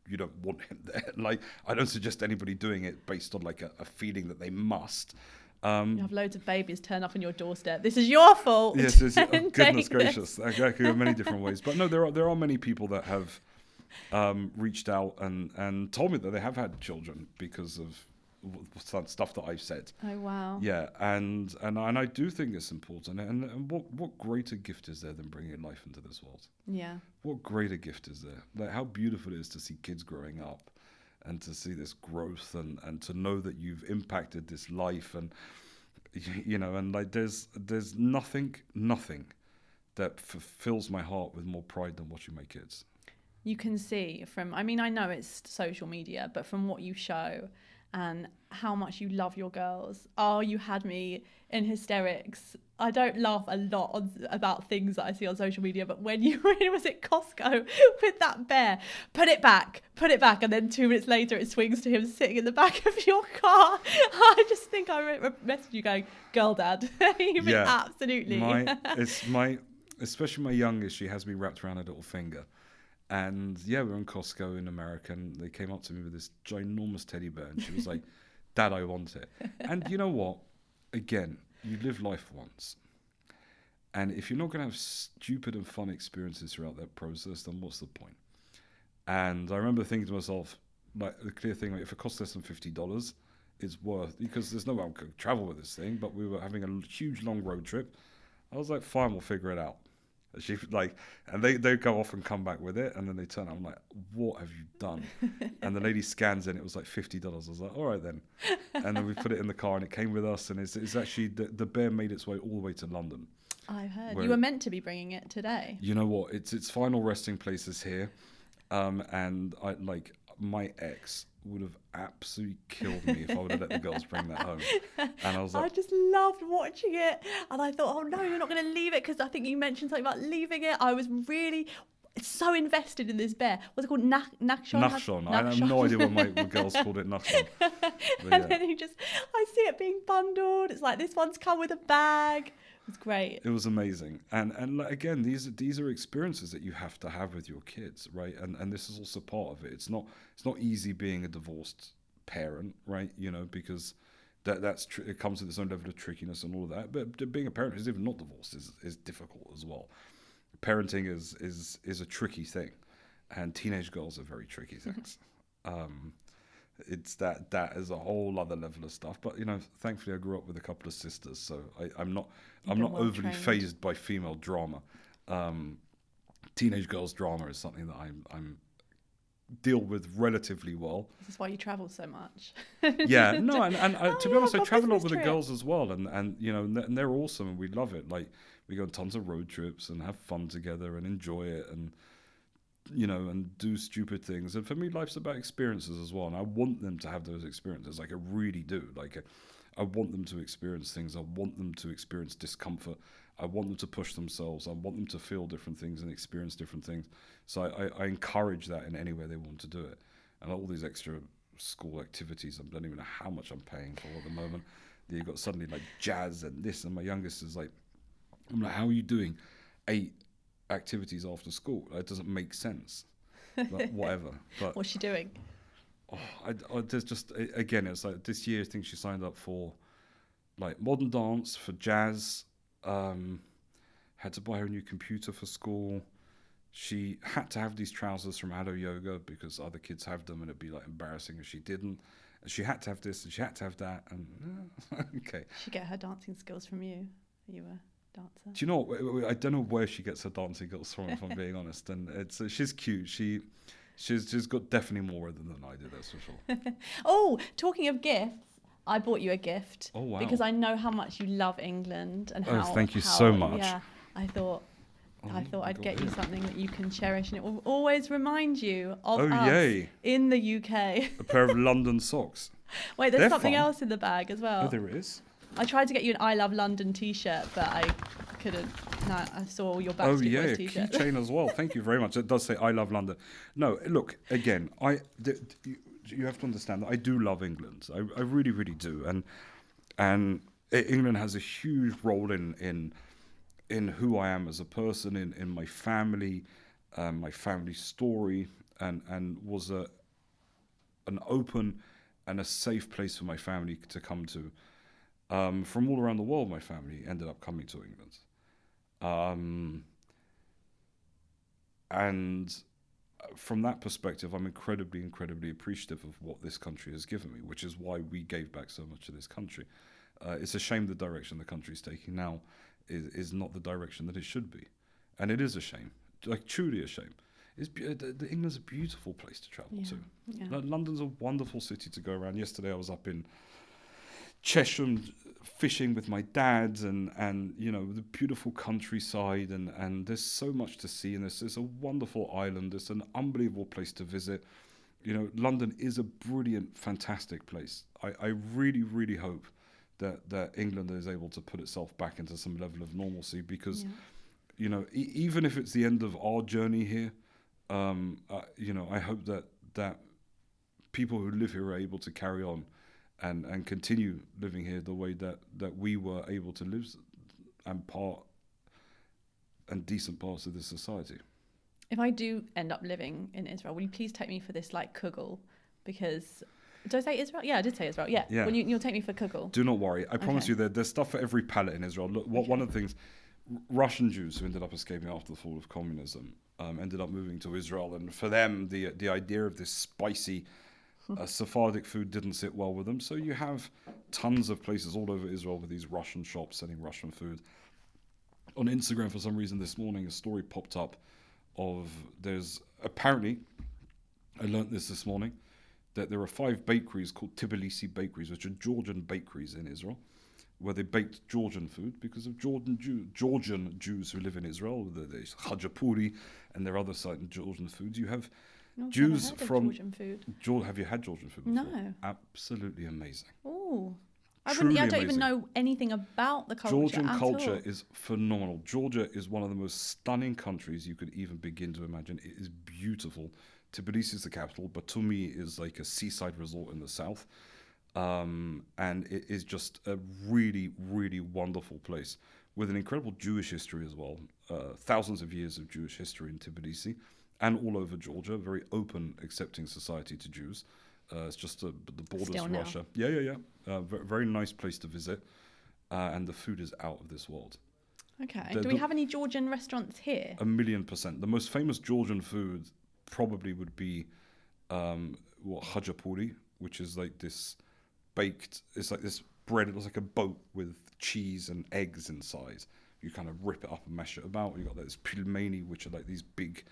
you don't want him there. Like, I don't suggest anybody doing it based on like a feeling that they must. You have loads of babies turn up on your doorstep. This is your fault. Yes, goodness gracious. There are many different ways. But no, there are many people that have reached out and told me that they have had children because of stuff that I've said. Oh, wow. Yeah, and I do think it's important. And what greater gift is there than bringing life into this world? Yeah. What greater gift is there? Like, how beautiful it is to see kids growing up and to see this growth and to know that you've impacted this life and and like there's nothing that fulfills my heart with more pride than watching my kids. You can see from, I know it's social media, but from what you show and how much you love your girls. Oh, you had me in hysterics. I don't laugh a lot about things that I see on social media, but when you was at Costco with that bear, put it back, and then 2 minutes later it swings to him sitting in the back of your car. I just think I messaged you going, girl dad. You mean absolutely. especially my youngest, she has me wrapped around her little finger. And yeah, we were in Costco in America, and they came up to me with this ginormous teddy bear, and she was like, "Dad, I want it." And you know what? Again, you live life once. And if you're not going to have stupid and fun experiences throughout that process, then what's the point? And I remember thinking to myself, like, the clear thing, like, if it costs less than $50, it's worth, because there's no way I could travel with this thing, but we were having a huge, long road trip. I was like, fine, we'll figure it out. She like, and they go off and come back with it, and then they turn out. I'm like, what have you done? And the lady scans it, and it was like $50. I was like, all right then. And then we put it in the car, and it came with us, and it's actually the bear made its way all the way to London. I've heard you were meant to be bringing it today. You know what? Its final resting place is here, and I like my ex would have absolutely killed me if I would have let the girls bring that home. And I was like, I just loved watching it, and I thought, oh no, you're not going to leave it, because I think you mentioned something about leaving it. I was really so invested in this bear. What's it called? Nachshon. I have no idea what my girls called it. Nachshon. And then I see it being bundled. It's like, this one's come with a bag. It's great. It was amazing, and like, again, these are experiences that you have to have with your kids, right? And this is also part of it. It's not easy being a divorced parent, right? You know, because it comes with its own level of trickiness and all of that. But being a parent who's even not divorced is difficult as well. Parenting is a tricky thing, and teenage girls are very tricky things. It's that is a whole other level of stuff. But you know, thankfully I grew up with a couple of sisters, so I'm not overly fazed by female drama. Teenage girls drama is something that I'm deal with relatively well. This is why you travel so much. Yeah, no, and to be honest, I travel a lot with trip. the girls as well, and you know, and they're awesome, and we love it. Like, we go on tons of road trips and have fun together and enjoy it, and you know, and do stupid things. And for me, life's about experiences as well, and I want them to have those experiences. Like, I really do. Like, I want them to experience things. I want them to experience discomfort. I want them to push themselves. I want them to feel different things and experience different things. So I encourage that in any way they want to do it. And all these extra school activities, I don't even know how much I'm paying for at the moment. You've got suddenly like jazz and this, and my youngest is like, I'm like, how are you doing 8 activities after school? It doesn't make sense. But whatever. But what's she doing? There's just, again, it's like this year I think she signed up for like modern dance, for jazz, had to buy her a new computer for school. She had to have these trousers from Ado Yoga because other kids have them, and it'd be like embarrassing if she didn't. And she had to have this, and she had to have that, and okay. She get her dancing skills from you. Are you a dancer? Do you know? I don't know where she gets her dancing skills from, if I'm being honest. And it's she's cute. She's got definitely more rhythm than I do. That's for sure. Oh, talking of gifts, I bought you a gift. Oh wow! Because I know how much you love England and how. Oh, thank you so much. Yeah, I thought I'd get you something that you can cherish, and it will always remind you of us yay. in the UK. A pair of London socks. Wait, there's They're something fun. else in the bag as well. Oh, there is. I tried to get you an I Love London t-shirt, but I couldn't. No, I saw your Backstreet Oh yeah, Boys a t-shirt. keychain as well. Thank you very much. It does say I love London. No, look, again, you have to understand that I do love England. I really, really do. And England has a huge role in who I am as a person, in my family story, and was an open and a safe place for my family to come to. From all around the world, my family ended up coming to England. And from that perspective, I'm incredibly, incredibly appreciative of what this country has given me, which is why we gave back so much to this country. It's a shame the direction the country is taking now is not the direction that it should be. And it is a shame, like truly a shame. England's a beautiful place to travel to. Yeah. London's a wonderful city to go around. Yesterday I was up in Cheshire fishing with my dad, and you know, the beautiful countryside, and there's so much to see, and there's a wonderful island. It's an unbelievable place to visit. You know, London is a brilliant, fantastic place. I really, really hope that England is able to put itself back into some level of normalcy, because you know, even if it's the end of our journey here, you know, I hope that people who live here are able to carry on and continue living here the way that we were able to live and and decent parts of this society. If I do end up living in Israel, will you please take me for this like kugel? Because did I say Israel? Yeah, I did say Israel. Yeah. Yeah. You'll take me for kugel. Do not worry. I promise Okay. you there's stuff for every palate in Israel. Look, one of the things, Russian Jews who ended up escaping after the fall of communism ended up moving to Israel, and for them the idea of this spicy Sephardic food didn't sit well with them. So you have tons of places all over Israel with these Russian shops selling Russian food. On Instagram, for some reason this morning, a story popped up of there's apparently, I learnt this morning, that there are 5 bakeries called Tbilisi bakeries, which are Georgian bakeries in Israel, where they baked Georgian food because of Georgian Jews who live in Israel. There's khachapuri and there are other certain Georgian foods. You have I've Jews never heard of from Georgian food. Have you had Georgian food before? No. Absolutely amazing. Oh, I Truly don't even amazing. know anything about the culture. Georgian at culture all. is phenomenal. Georgia is one of the most stunning countries you could even begin to imagine. It is beautiful. Tbilisi is the capital. Batumi is like a seaside resort in the south. And it is just a really, really wonderful place with an incredible Jewish history as well. Thousands of years of Jewish history in Tbilisi and all over Georgia. Very open, accepting society to Jews. It's just the borders Still of now. Russia. Yeah. Very nice place to visit. And the food is out of this world. Okay. The- Do we the- have any Georgian restaurants here? 1,000,000%. The most famous Georgian food probably would be khachapuri, which is like this baked. It's like this bread. It looks like a boat with cheese and eggs inside. You kind of rip it up and mash it about. You got this pilmeni, which are like these big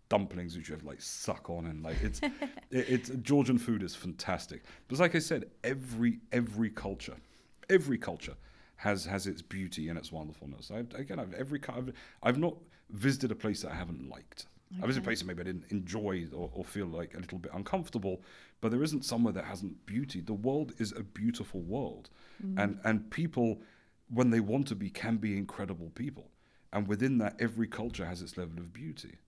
dumplings which you have like suck on, and like it's Georgian food is fantastic. But like I said, every culture has its beauty and its wonderfulness. I've not visited a place that I haven't liked. I visited places maybe I didn't enjoy or feel like a little bit uncomfortable, but there isn't somewhere that hasn't beauty. The world is a beautiful world, and people, when they want to be, can be incredible people, and within that, every culture has its level of beauty.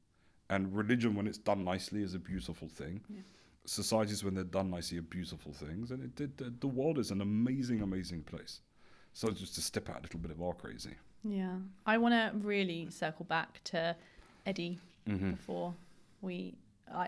And religion, when it's done nicely, is a beautiful thing. Yeah. Societies, when they're done nicely, are beautiful things. And the world is an amazing, amazing place. So just to step out a little bit of our crazy. Yeah. I want to really circle back to Eddie before we...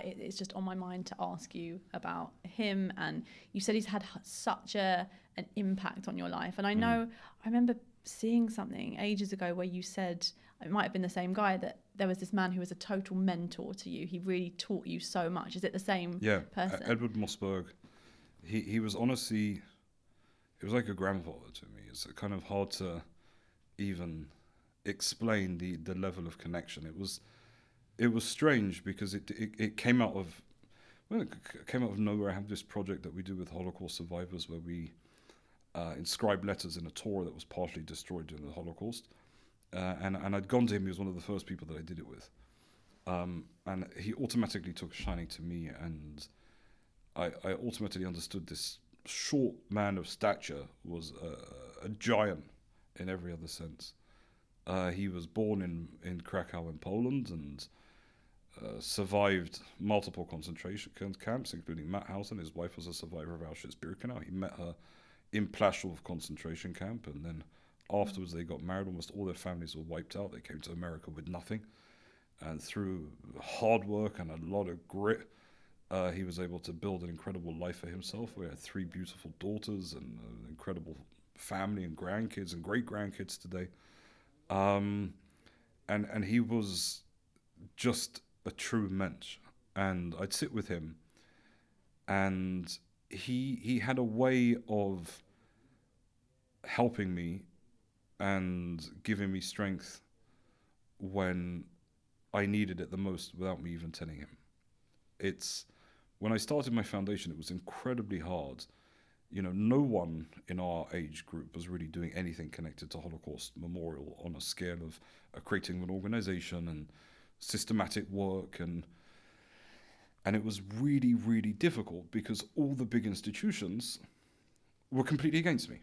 it's just on my mind to ask you about him. And you said he's had such an impact on your life. And I know, I remember seeing something ages ago where you said, it might have been the same guy, that there was this man who was a total mentor to you. He really taught you so much. Is it the same person? Edward Mossberg. He was honestly, it was like a grandfather to me. It's kind of hard to even explain the level of connection. It was strange because it came out of, well, it came out of nowhere. I have this project that we do with Holocaust survivors where we inscribe letters in a Torah that was partially destroyed during the Holocaust. And I'd gone to him. He was one of the first people that I did it with. And he automatically took a shining to me, and I ultimately understood this short man of stature was a giant in every other sense. He was born in Krakow in Poland and survived multiple concentration camps, including Mauthausen. His wife was a survivor of Auschwitz-Birkenau. He met her in Plaszow concentration camp, and then afterwards they got married. Almost all their families were wiped out. They came to America with nothing. And through hard work and a lot of grit, he was able to build an incredible life for himself. We had 3 beautiful daughters and an incredible family and grandkids and great-grandkids today. And he was just a true mensch. And I'd sit with him, and he had a way of helping me and giving me strength when I needed it the most without me even telling him. When I started my foundation, it was incredibly hard. You know, no one in our age group was really doing anything connected to Holocaust Memorial on a scale of creating an organization and systematic work, and it was really, really difficult because all the big institutions were completely against me.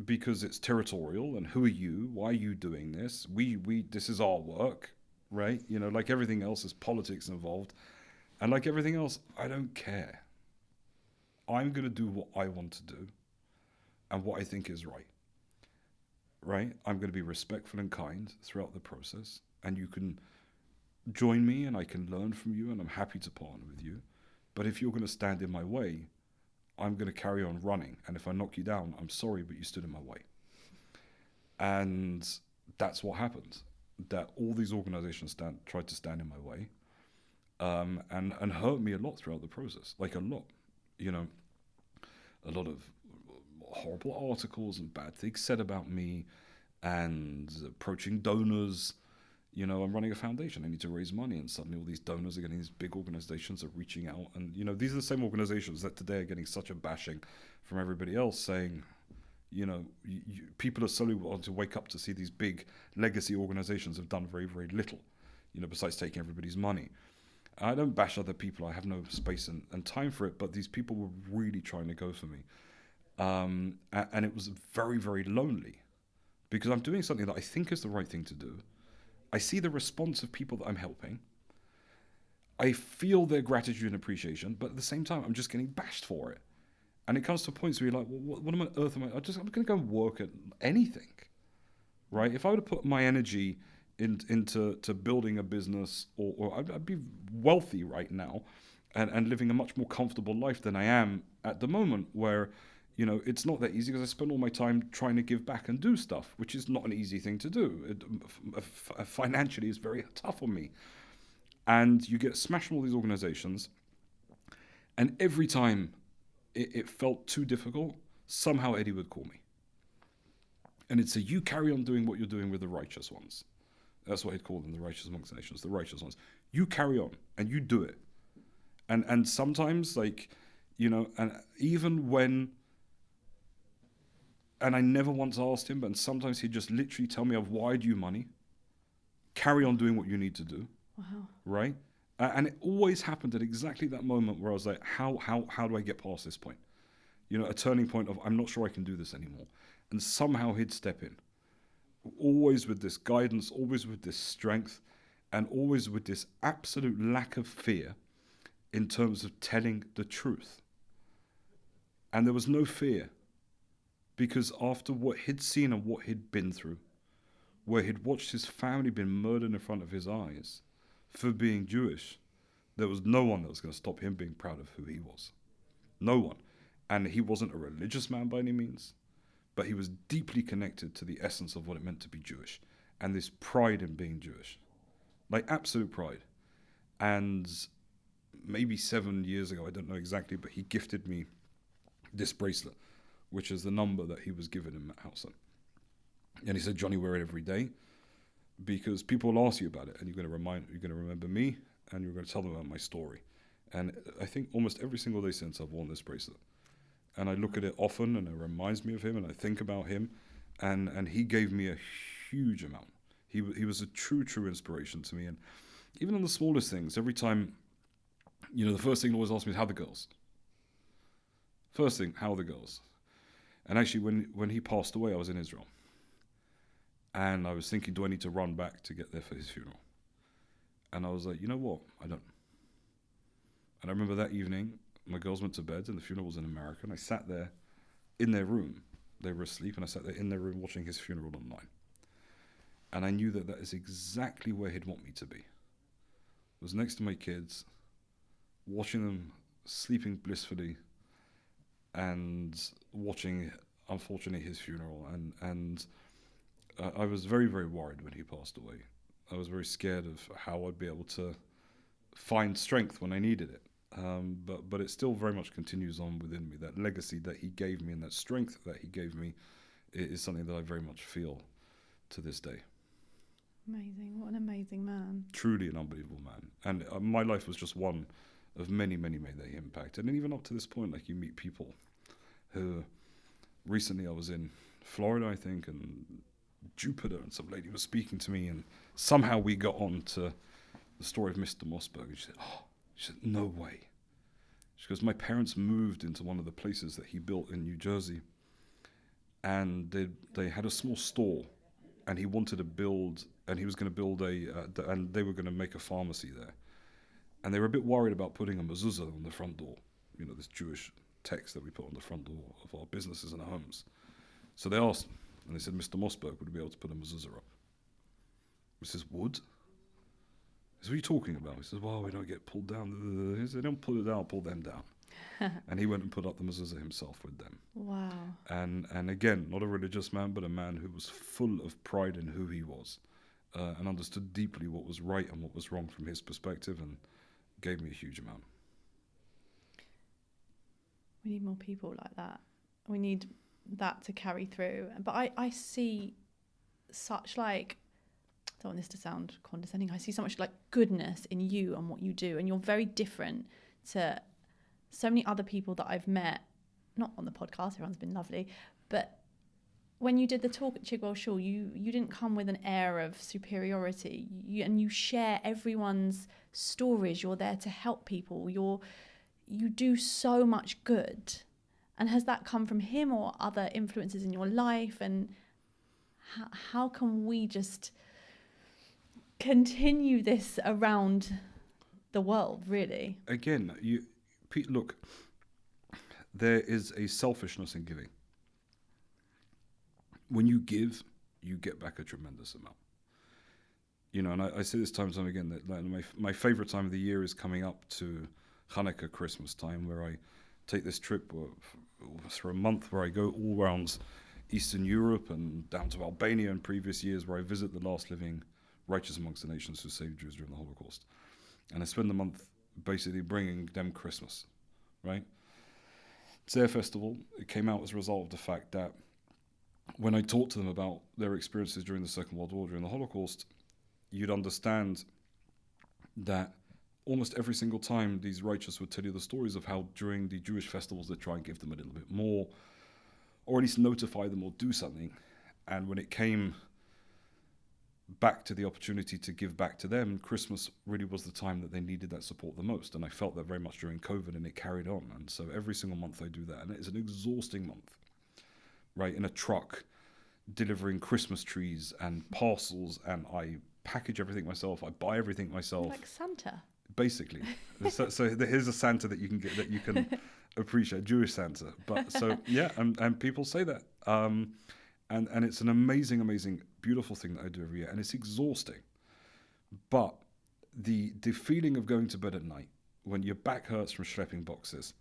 Because it's territorial, and who are you? Why are you doing this? This is our work, right? You know, like everything else, there's politics involved, and like everything else, I don't care. I'm going to do what I want to do, and what I think is right. Right? I'm going to be respectful and kind throughout the process. and you can join me and I can learn from you and I'm happy to partner with you. But if you're going to stand in my way, I'm going to carry on running. And if I knock you down, I'm sorry, but you stood in my way. And that's what happened. That all these organizations tried to stand in my way, and hurt me a lot throughout the process. Like a lot. You know, a lot of horrible articles and bad things said about me, and approaching donors. You know, I'm running a foundation. I need to raise money, and suddenly all these donors are getting, these big organizations are reaching out, and you know, these are the same organizations that today are getting such a bashing from everybody else, saying, you know, people are slowly wanting to wake up to see these big legacy organizations have done very, very little, you know, besides taking everybody's money. I don't bash other people. I have no space and time for it, but these people were really trying to go for me. And it was very, very lonely, because I'm doing something that I think is the right thing to do. I see the response of people that I'm helping. I feel their gratitude and appreciation, but at the same time, I'm just getting bashed for it. And it comes to points where you're like, well, what on earth am I? I'm going to go and work at anything, right? If I were to put my energy into building a business, or I'd be wealthy right now, and living a much more comfortable life than I am at the moment, where, you know, it's not that easy, because I spend all my time trying to give back and do stuff, which is not an easy thing to do. Financially, it's very tough on me. And you get smashed from all these organizations, and every time it felt too difficult, somehow Eddie would call me. And he'd say, you carry on doing what you're doing with the righteous ones. That's what he'd call them, the righteous amongst the nations, the righteous ones. You carry on, and you do it. And sometimes, like, you know, and even when, and I never once asked him, but sometimes he'd just literally tell me, I've wired you money, carry on doing what you need to do. Wow. Right? And it always happened at exactly that moment where I was like, how do I get past this point? You know, a turning point of, I'm not sure I can do this anymore. And somehow he'd step in. Always with this guidance, always with this strength, and always with this absolute lack of fear in terms of telling the truth. And there was no fear, because after what he'd seen and what he'd been through, where he'd watched his family being murdered in front of his eyes for being Jewish, there was no one that was going to stop him being proud of who he was. No one. And he wasn't a religious man by any means, but he was deeply connected to the essence of what it meant to be Jewish, and this pride in being Jewish. Like absolute pride. And maybe 7 years ago, I don't know exactly, but he gifted me this bracelet, which is the number that he was given in Mount Hausen. And he said, Johnny, wear it every day, because people will ask you about it, and you're going to remember me, and you're going to tell them about my story. And I think almost every single day since, I've worn this bracelet. And I look at it often, and it reminds me of him, and I think about him, and he gave me a huge amount. He was a true inspiration to me. And even on the smallest things, every time, you know, the first thing he always asked me is, how are the girls? First thing, how are the girls? And actually, when he passed away, I was in Israel. And I was thinking, do I need to run back to get there for his funeral? And I was like, you know what? I don't. And I remember that evening, my girls went to bed, and the funeral was in America, and I sat there in their room. They were asleep, and I sat there in their room watching his funeral online. And I knew that is exactly where he'd want me to be. I was next to my kids, watching them sleeping blissfully, and watching, unfortunately, his funeral. And I was very, very worried when he passed away. I was very scared of how I'd be able to find strength when I needed it. But it still very much continues on within me. That legacy that he gave me and that strength that he gave me is something that I very much feel to this day. Amazing. What an amazing man. Truly an unbelievable man. And my life was just one of many, many that he impacted. And even up to this point, like, you meet people who, recently I was in Florida, I think, and Jupiter, and some lady was speaking to me, and somehow we got on to the story of Mr. Mossberg. And she said, no way. She goes, my parents moved into one of the places that he built in New Jersey, and they had a small store, and he wanted to build, and he was going to build and they were going to make a pharmacy there. And they were a bit worried about putting a mezuzah on the front door, you know, this Jewish text that we put on the front door of our businesses and our homes. So they asked, and they said, Mr. Mossberg would be able to put a mezuzah up. He says, wood? He says, what are you talking about? He says, well, we don't get pulled down. He said, don't pull it down, pull them down. And he went and put up the mezuzah himself with them. Wow. And again, not a religious man, but a man who was full of pride in who he was, and understood deeply what was right and what was wrong from his perspective, and gave me a huge amount. We need more people like that. We need that to carry through. But I see such like, I don't want this to sound condescending, I see so much like goodness in you and what you do, and you're very different to so many other people that I've met, not on the podcast, everyone's been lovely, but when you did the talk at Chigwell Shaw, you didn't come with an air of superiority, and you share everyone's stories. You're there to help people. You do so much good. And has that come from him or other influences in your life? And how can we just continue this around the world, really? Again, look, there is a selfishness in giving. When you give, you get back a tremendous amount. You know, and I say this time and time again, that like, my favorite time of the year is coming up to Hanukkah, Christmas time, where I take this trip for a month where I go all around Eastern Europe and down to Albania in previous years, where I visit the last living righteous amongst the nations who saved Jews during the Holocaust. And I spend the month basically bringing them Christmas, right? It's their festival. It came out as a result of the fact that when I talked to them about their experiences during the Second World War, during the Holocaust, you'd understand that almost every single time these righteous would tell you the stories of how during the Jewish festivals they try and give them a little bit more, or at least notify them or do something. And when it came back to the opportunity to give back to them, Christmas really was the time that they needed that support the most. And I felt that very much during COVID, and it carried on. And so every single month I do that. And it's an exhausting month, right? In a truck, delivering Christmas trees and parcels, and I package everything myself. I buy everything myself. Like Santa. Basically. So here's a Santa that you can get, that you can appreciate, Jewish Santa. But so, yeah, and people say that. And it's an amazing, amazing, beautiful thing that I do every year. And it's exhausting. But the feeling of going to bed at night, when your back hurts from schlepping boxes,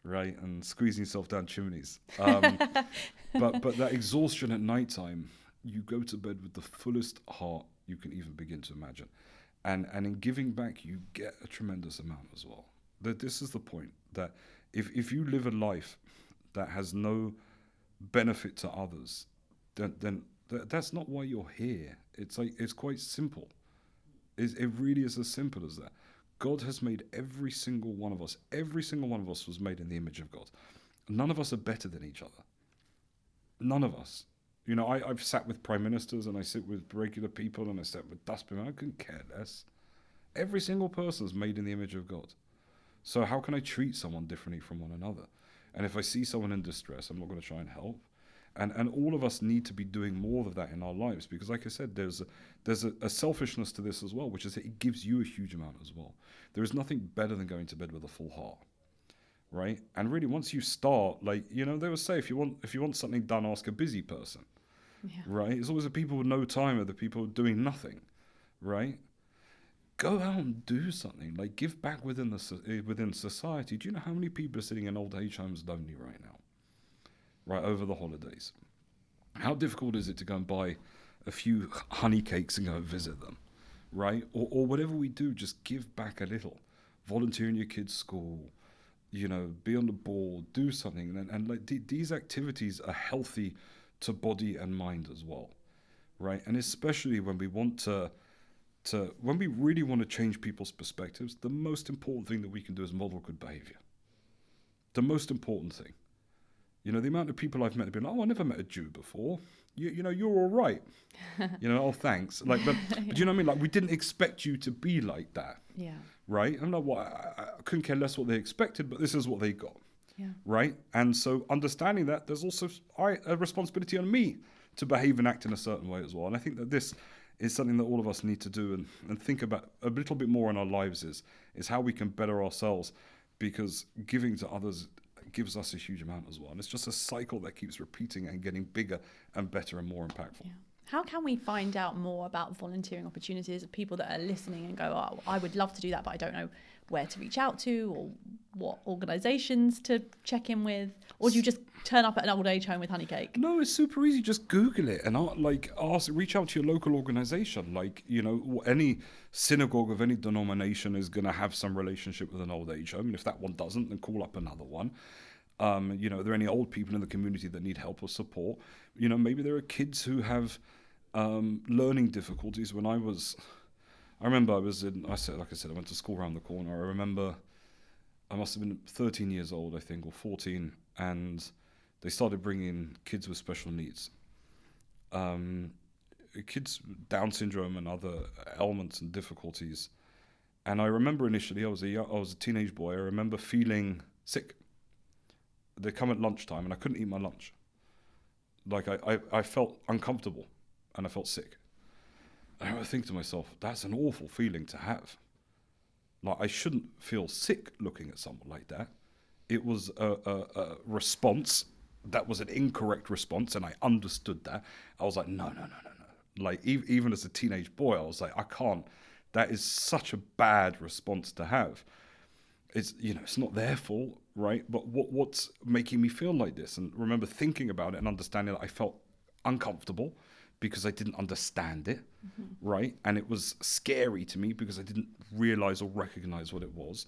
right, and squeezing yourself down chimneys. But that exhaustion at nighttime, you go to bed with the fullest heart you can even begin to imagine. And in giving back, you get a tremendous amount as well. This is the point, that if you live a life that has no benefit to others, then that's not why you're here. It's quite simple. It really is as simple as that. God has made every single one of us. Every single one of us was made in the image of God. None of us are better than each other. None of us. You know, I've sat with prime ministers, and I sit with regular people, and I sat with dustmen. I couldn't care less. Every single person is made in the image of God. So how can I treat someone differently from one another? And if I see someone in distress, I'm not going to try and help. And all of us need to be doing more of that in our lives, because, like I said, there's a selfishness to this as well, which is that it gives you a huge amount as well. There is nothing better than going to bed with a full heart, right? And really, once you start, like, you know, they would say, if you want something done, ask a busy person, right? It's always the people with no time are the people doing nothing, right? Go out and do something, like give back within society. Do you know how many people are sitting in old age homes lonely right now? Right, over the holidays. How difficult is it to go and buy a few honey cakes and go and visit them, right? Or whatever we do, just give back a little. Volunteer in your kids' school, you know, be on the board, do something. And like these activities are healthy to body and mind as well, right? And especially when we want when we really want to change people's perspectives, the most important thing that we can do is model good behavior. The most important thing. You know, the amount of people I've met have been like, oh, I never met a Jew before. You know, you're all right. You know, oh, thanks. Like, but you know what I mean? Like, we didn't expect you to be like that. Yeah. Right? I'm like, well, I couldn't care less what they expected, but this is what they got. Yeah. Right? And so understanding that, there's also a responsibility on me to behave and act in a certain way as well. And I think that this is something that all of us need to do and think about a little bit more in our lives is how we can better ourselves, because giving to others gives us a huge amount as well. And it's just a cycle that keeps repeating and getting bigger and better and more impactful. Yeah. How can we find out more about volunteering opportunities of people that are listening and go, oh, I would love to do that, but I don't know where to reach out to or what organisations to check in with? Or do you just turn up at an old age home with honey cake? No, it's super easy. Just Google it and reach out to your local organisation. Like, you know, any synagogue of any denomination is going to have some relationship with an old age home. And if that one doesn't, then call up another one. You know, are there any old people in the community that need help or support? You know, maybe there are kids who have learning difficulties. I remember I went to school around the corner. I remember I must have been 13 years old, I think, or 14, and they started bringing kids with special needs. Kids with Down syndrome and other ailments and difficulties. And I remember initially, I was a teenage boy, I remember feeling sick. They'd come at lunchtime and I couldn't eat my lunch. Like I felt uncomfortable and I felt sick. And I would think to myself, that's an awful feeling to have. Like, I shouldn't feel sick looking at someone like that. It was a response that was an incorrect response, and I understood that. I was like, no. Like, even as a teenage boy, I was like, I can't. That is such a bad response to have. It's, you know, it's not their fault, right? But what's making me feel like this? And remember thinking about it and understanding that I felt uncomfortable because I didn't understand it, right? And it was scary to me because I didn't realize or recognize what it was.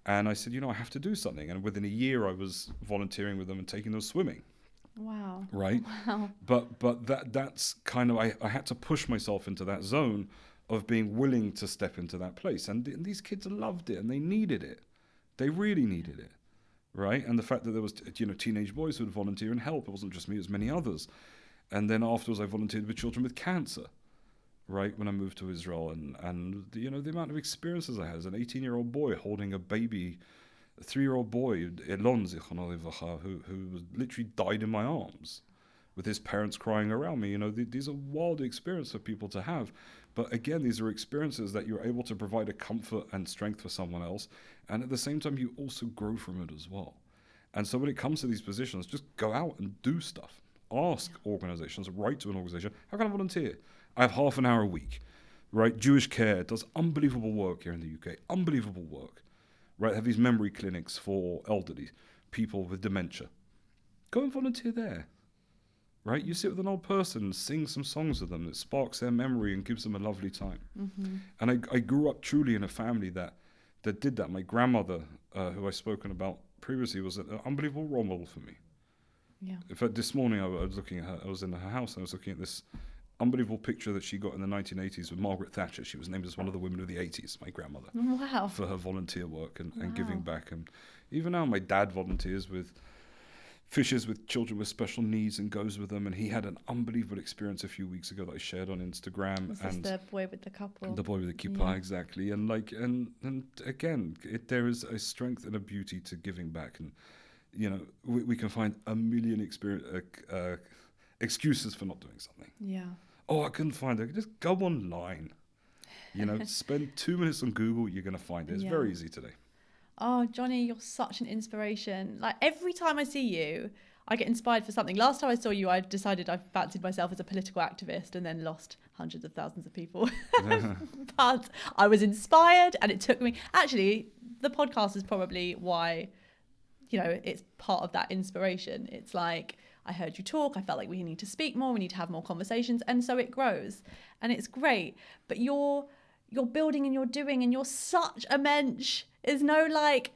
And I said, you know, I have to do something. And within a year, I was volunteering with them and taking them swimming. Wow. Right? Wow. But that's kind of, I had to push myself into that zone of being willing to step into that place. And these kids loved it and they needed it. They really needed it, right? And the fact that there was, you know, teenage boys who would volunteer and help. It wasn't just me, it was many others. And then afterwards, I volunteered with children with cancer, right, when I moved to Israel. And you know, the amount of experiences I had as an 18-year-old boy holding a baby, a 3-year-old boy, Elon, who literally died in my arms with his parents crying around me. You know, these are wild experiences for people to have. But again, these are experiences that you're able to provide a comfort and strength for someone else. And at the same time, you also grow from it as well. And so when it comes to these positions, just go out and do stuff. Ask organizations, write to an organization, how can I volunteer? I have half an hour a week, right? Jewish Care does unbelievable work here in the UK, unbelievable work, right? They have these memory clinics for elderly people with dementia. Go and volunteer there, right? You sit with an old person, sing some songs with them that sparks their memory and gives them a lovely time. And I grew up truly in a family that did that. My grandmother, who I've spoken about previously, was an unbelievable role model for me. Yeah. In fact, this morning I was looking at her. I was in her house and I was looking at this unbelievable picture that she got in the 1980s with Margaret Thatcher. She was named as one of the women of the 80s, my grandmother. Wow. For her volunteer work and giving back. And even now, my dad volunteers with fishes with children with special needs and goes with them. And he had an unbelievable experience a few weeks ago that I shared on Instagram. Is this the boy with the couple? The boy with the kippah, exactly. And and again, there is a strength and a beauty to giving back. And you know, we can find a million excuses for not doing something. Yeah. Oh, I couldn't find it. Just go online. You know, spend 2 minutes on Google, you're going to find it. It's very easy today. Oh, Jonny, you're such an inspiration. Like, every time I see you, I get inspired for something. Last time I saw you, I decided I fancied myself as a political activist and then lost hundreds of thousands of people. But I was inspired and it took me... Actually, the podcast is probably why... You know, it's part of that inspiration. It's like, I heard you talk, I felt like we need to speak more, we need to have more conversations, and so it grows. And it's great. But you're building and you're doing, and you're such a mensch. There's no like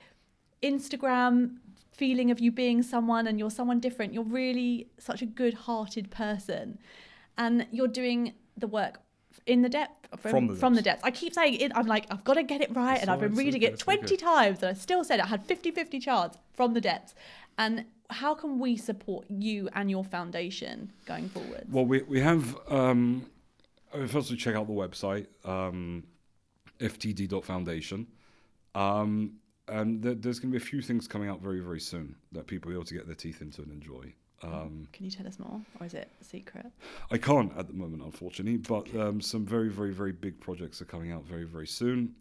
Instagram feeling of you being someone and you're someone different. You're really such a good-hearted person. And you're doing the work in the depth, from the depths. I keep saying it. I'm like, I've got to get it right. And I've been reading it 20 times and I still said it. I had 50-50 chance from the depths. And how can we support you and your foundation going forward? Well, we have, first we check out the website, ftd.foundation. And there's going to be a few things coming out very, very soon that people will be able to get their teeth into and enjoy. Can you tell us more, or is it a secret? I can't at the moment, unfortunately, but some very, very, very big projects are coming out very, very soon.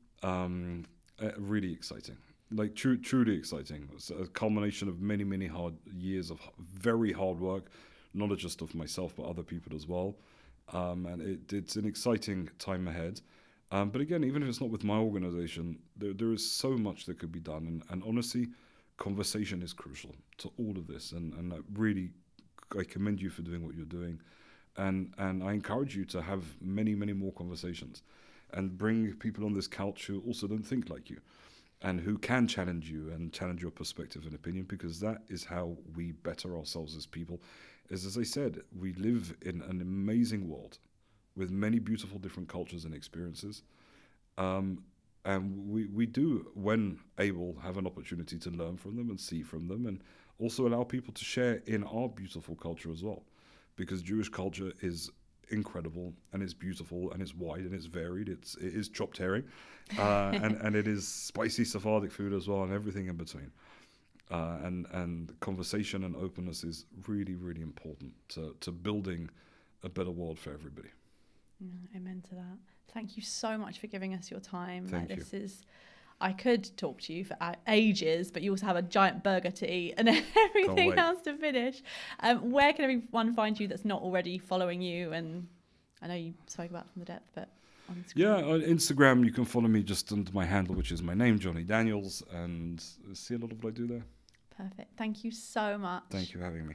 Really exciting, like truly exciting. It's a culmination of many, many hard years of very hard work, not just of myself, but other people as well. And it's an exciting time ahead. But again, even if it's not with my organization, there is so much that could be done. And honestly, conversation is crucial to all of this. And I commend you for doing what you're doing. And I encourage you to have many, many more conversations and bring people on this couch who also don't think like you and who can challenge you and challenge your perspective and opinion, because that is how we better ourselves as people. As I said, we live in an amazing world with many beautiful different cultures and experiences. And we do, when able, have an opportunity to learn from them and see from them, and also allow people to share in our beautiful culture as well. Because Jewish culture is incredible, and it's beautiful, and it's wide, and it's varied. It is chopped herring, and it is spicy Sephardic food as well, and everything in between. And conversation and openness is really, really important to building a better world for everybody. Amen to that. Thank you so much for giving us your time. Thank you. This is, I could talk to you for ages, but you also have a giant burger to eat and everything else to finish. Where can everyone find you that's not already following you? And I know you spoke about From the Depth, but on Instagram. Yeah, on Instagram you can follow me just under my handle, which is my name, Jonny Daniels, and see a lot of what I do there. Perfect. Thank you so much. Thank you for having me.